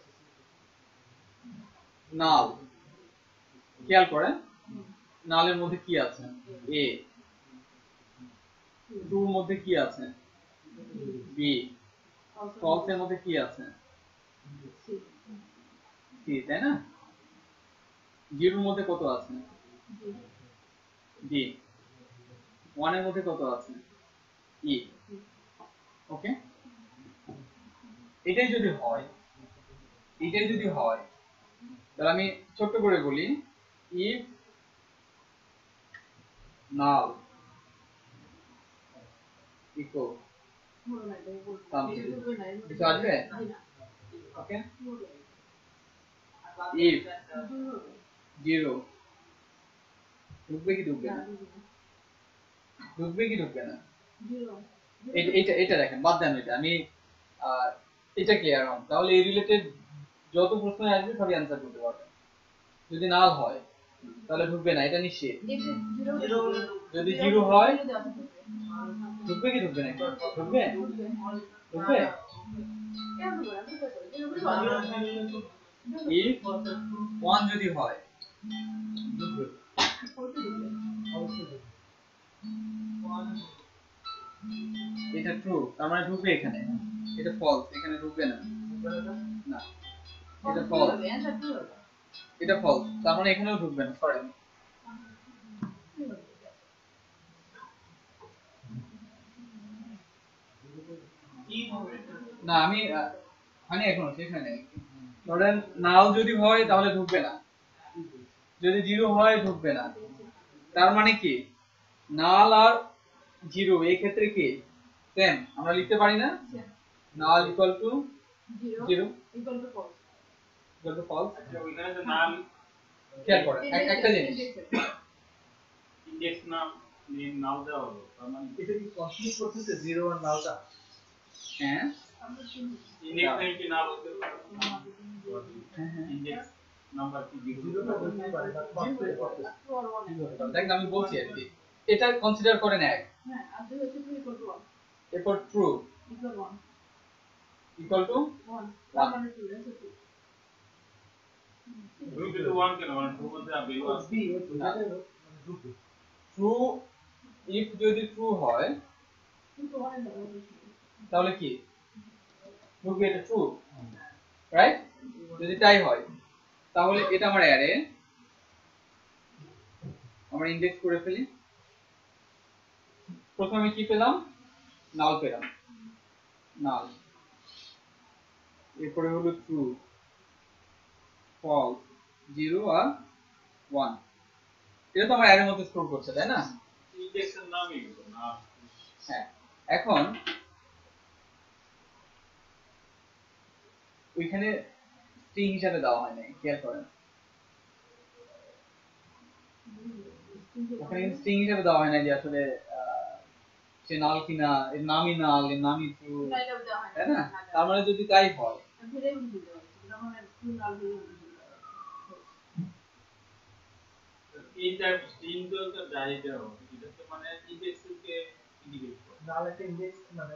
নাল খেয়াল করেন নালের মধ্যে কি আছে এ টুর মধ্যে কি আছে বি ফলস এর মধ্যে কি আছে সি তাই না জিরোর মধ্যে কত আছে ডি 1 এর মধ্যে কত আছে ই ওকে এটাই যদি হয় তাহলে আমি ছোট্ট করে বলি if null equal কিছু আসবে ওকে if 0 ঢুকবে কি ঢুকবে না এটা দেখেন বাদ দেন এটা আমি এটা ক্লিয়ার হন তাহলে এই রিলেটেড যত প্রশ্ন আসবে সবই অ্যানসার করতে পারবেন যদি নাল হয় তাহলে ঢুকবে না এটা নিশ্চিত যদি 0 হয় ঢুকবে কি ঢুকবে না ঢুকবে if 1 যদি হয় এটা ট্রু তার মানে ঢুকবে এখানে, এটা ফলস এখানে ঢুকবে না, না এটা ফলস, এটা ফলস তার মানে এখানেও ঢুকবে না, সরি না আমি মানে এখনো সেখানে ধরেন নাল যদি হয় তাহলে ঢুকবে না, যদি জিরো হয় ঢুকবে না, তার মানে কি নাল আর জিরো এই ক্ষেত্রে কি সেম আমরা লিখতে পারি না, null equal to zero equal to false, equal to false. ওইখানে তো নাল খেয়াল করেন একটা জিনিস ইন্ডেক্স নাম নাল দেওয়া হলো, তার মানে এটা কি কনসিডার করতেছে জিরো আর নালটা? হ্যাঁ ইন্ডেক্স নেম কি নাল হতে পারে, ইন্ডেক্স নাম্বার কি জিরো না হতে পারে বাট কনসিডার করতেছে। দেখেন আমি বলছি আর কি এটা কনসিডার করেন এক, হ্যাঁ আর দুই হচ্ছে 2 ইকুয়াল টু 1 এরপর ট্রু ইকুয়াল 1 ইকুয়াল টু 1 তার মানে 2 আছে 2 2 to 1 কেন মানে 2 মধ্যে আবে বি ওইটাতে মানে ঢুকবে। ট্রু ইফ যদি ট্রু হয় 2 to 1 এর মধ্যে তাহলে কি ঢুকবে, এটা ট্রু রাইট, যদি তাই হয় তাহলে এটা আমার অ্যারে, আমরা ইনডেক্স করে ফেলি, প্রথমে কি পেলাম নাল পেলাম, নাল এরপরে হলো ট্রু ফলস জিরো আর 1, এটা তো আমার অ্যারের মধ্যে স্টোর করছে তাই না, ইন্ডেক্সের নামই হলো নাল। হ্যাঁ এখন ওইখানে স্ট্রিং হিসাবে দেওয়া হয় নাই, খেয়াল করেন ওখানে কিন্তু স্ট্রিং হিসাবে দেওয়া হয় না যে আসলে সে নাল কিনা, এর নামই নাল, এর নামই ট্রু, তাই না, তার মানে যদি তাই হয় এইটা স্ট্রিং তো একটা ডাইরেক্ট হবে, এটা তো মানে ইন্ডেক্সকে ইন্ডিকেট করে নাল একটা ইন্ডেক্স মানে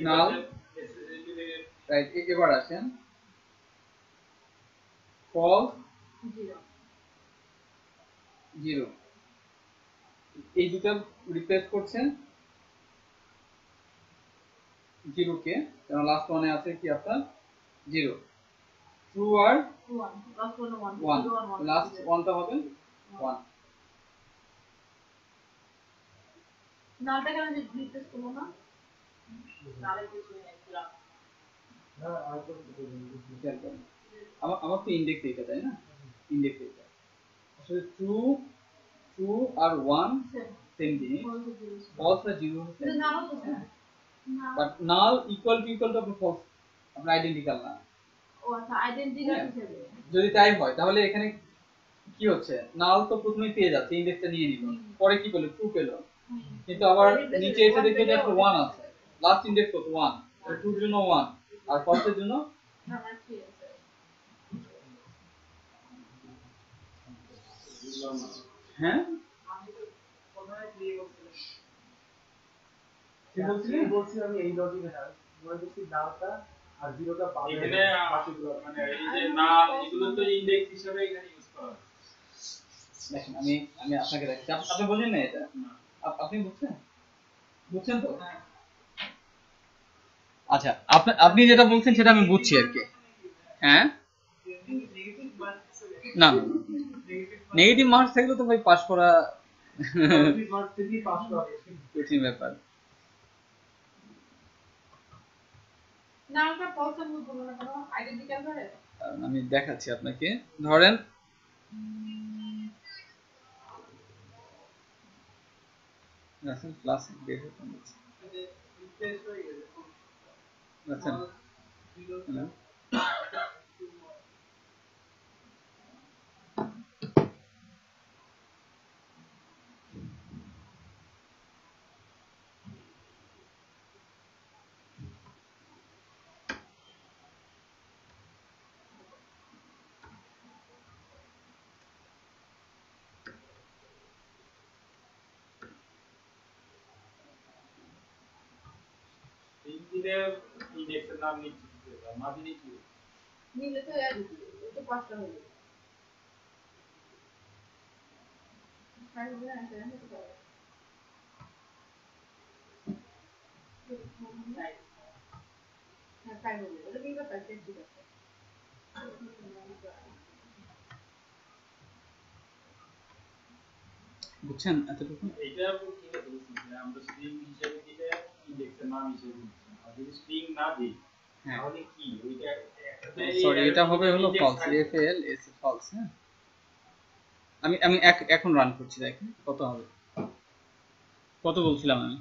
নাল রাইট। এবার আসেন ফলস জিরো, এই দুটো রিপ্লেস করছেন জিরো কে, কারণ লাস্ট ওয়ানে আছে কি আপনার জিরো, ট্রু আর 1, লাস্ট ওয়ানটা হবে 1, নালটা কেন রিপ্লেস করব না, নালের কিছু নেই পুরা না আর তো খেয়াল করেন আমার তো ইনডেক্স এইটা তাই না, ইনডেক্স এইটা আসলে ট্রু ট্রু আর 1 সেম জিনিস, ফলস আর জিরো সেম, নালও তো না বাট নাল ইকুয়াল টু আপনার ফলস, আপনার আইডেন্টিক্যাল না। ও আচ্ছা আইডেন্টিক্যাল হিসেবে যদি তাই হয় তাহলে এখানে কি হচ্ছে, নাল তো প্রথমেই পেয়ে যাচ্ছে, ইনডেক্সটা নিয়ে নিল, পরে কি পেলো ট্রু পেলো, কিন্তু আবার নিচে এসে দেখে যে একটা 1 আছে, লাস্ট ইনডেক্স কত 1, ট্রুর জন্য 1 আর ফলসের জন্য আমার কি আছে হ্যাঁ আমি তো কোথায় ক্লিক করছিলাম কি বলছিলি, বলছি আমি এই লজিকে না মনে করছি নালটা আর জিরোটা পাবে এখানে মানে এই যে নাল এগুলো তো ইন্ডেক্স হিসেবে এখানে ইউজ করা হয়। দেখেন আমি আমি আপনাকে দেখাচ্ছি, আপনি বোঝেন না এটা, আপনি বুঝছেন, বুঝছেন তো, আচ্ছা আপনি যেটা বলছেন সেটা আমি বুঝছি আর কি, হ্যাঁ না নেগেটিভ মার্কস থাকলে তো ভাই পাস করা মার্কস থেকে পাস করা কঠিন ব্যাপার, নালটা ফলস আমি বলবো না কেন আইডেন্টিক্যাল ধরে আমি দেখাচ্ছি আপনাকে, ধরেন রাসেল ক্লাস বের হতে হচ্ছে রিপ্লেস হয়ে গেছে রাসেল হ্যালো ইঞ্জিনের ইন্ডেক্সের নাম নিচ্ছে মাঝে নিচ্ছে নিলে তো আর তো 5টা হয়ে যাবে। 5 দিয়ে অ্যান্সার হতে পারে। হ্যাঁ 5 হয়ে যাবে। এটা কি কথা ঠিক আছে। বুঝছেন এতটুকু? এটা কি বলছি যে আমরা স্ট্রিং হিসেবে দিলে ইন্ডেক্সের নাম হিসেবে দিচ্ছি আর যদি স্ট্রিং না দিই তাহলে কি ওইটা সরি এটা হবে হলো ফলস এফএল এস ফলস। হ্যাঁ আমি আমি এখন রান করছি দেখেন কত হবে। কত বলছিলাম আমি?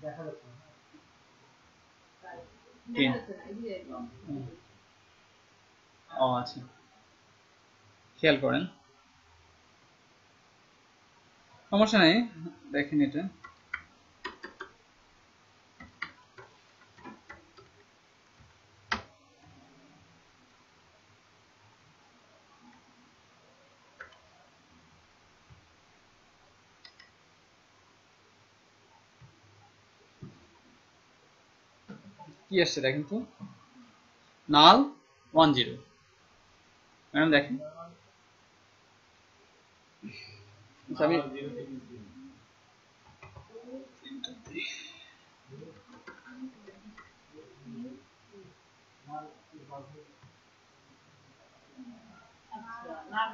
দেখা যাচ্ছে না। ও আচ্ছা খেয়াল করেন সমস্যা নেই দেখেন এটা কি আসছে দেখেন তো নাল 10 ম্যাডাম দেখেন আমি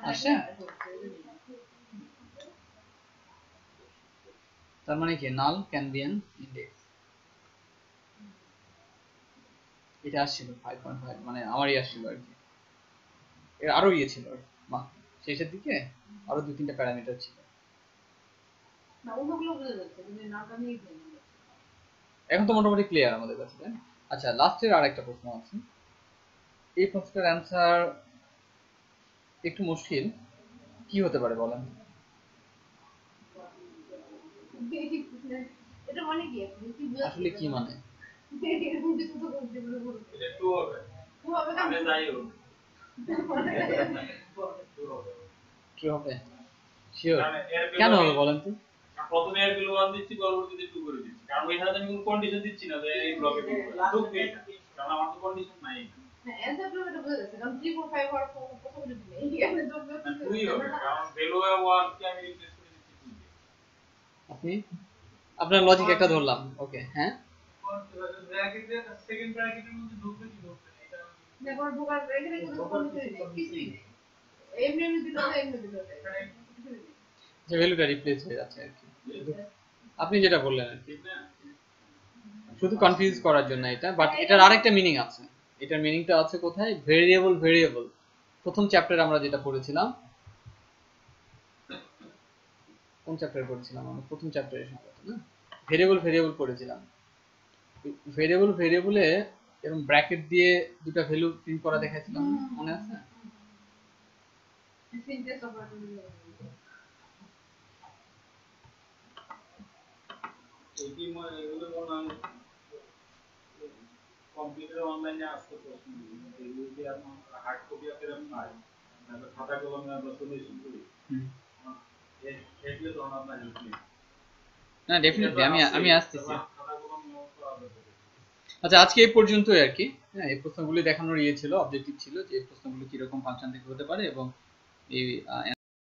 আসছে তার মানে কি নাল ক্যান বি অ্যান ইন্ডেক্স এটা আসছিল 5.5 মানে আমারই আসছিল আর কি এর আরো ইয়ে ছিল শেষের দিকে আরো 2-3টা প্যারামিটার ছিল না ওগুলো বুঝে যাচ্ছে কিন্তু নামটা নিয়ে এখন তো মোটামুটি ক্লিয়ার আমাদের কাছে তাই আচ্ছা লাস্টের আরেকটা প্রশ্ন আছে এই প্রশ্নের অ্যানসার একটু মুশকিল কি হতে পারে বলেন এটা মানে কি আসলে কি মানে এটা টু হবে আমি যাইও ট্রু হবে শিওর কেন হবে বলেন তো প্রথমে এর ভ্যালু 1 দিচ্ছি পরবর্তীতে 2 করে দিচ্ছি কারণ ওইখানে আমি কোনো কন্ডিশন দিচ্ছি না যে এই ব্লকে কারণ আমার তো কন্ডিশন নাই না অ্যানসার তো এটা বুঝে যাচ্ছে কারণ 3 4 5 হওয়ার পসিবিলিটি নেই এখানে যোগ দুই হবে কারণ ভ্যালু 1 কে আমি রিপ্লেস করে দিচ্ছি 2 দিয়ে আপনি আপনার লজিক একটা ধরলাম ওকে হ্যাঁ ব্র্যাকেটের সেকেন্ড ব্র্যাকেটের মধ্যে ঢুকবে কি ঢুকবে না এটা দেখো ঢোকার এখানে কিন্তু কিছুই নেই এমনি দিতে হবে এমনি দিতে হবে যে ভ্যালুটা রিপ্লেস হয়ে যাচ্ছে আর কি আপনি যেটা বললেন আর কি শুধু কনফিউজ করার জন্য এটা বাট এটার আরেকটা মিনিং আছে এটার মিনিংটা আছে কোথায় ভেরিয়েবল প্রথম চ্যাপ্টারে আমরা যেটা পড়েছিলাম কোন চ্যাপ্টারে পড়েছিলাম আমরা প্রথম চ্যাপ্টারে সম্ভবত না ভেরিয়েবল পড়েছিলাম ভেরিয়েবলে এরকম ব্র্যাকেট দিয়ে দুটো ভ্যালু প্রিন্ট করা দেখাচ্ছিলাম মনে আছে সিনটেক্স অপারেটর এটি এগুলো মনে হয় কম্পিউটার অনলাইনে আসতে প্রশ্ন এগুলো কি আপনার হার্ড কপি আপনার পাই না খাতা কলমে আমরা সলিউশন করি এগুলো তো আপনার হেল্প নেই না ডেফিনেটলি আমি আসতেছি আচ্ছা আজকে এই পর্যন্তই আর কি হ্যাঁ এই প্রশ্নগুলি দেখানোর ইয়ে ছিল অবজেক্টিভ ছিল যে এই প্রশ্নগুলো কিরকম ফাংশন থেকে হতে পারে এবং এই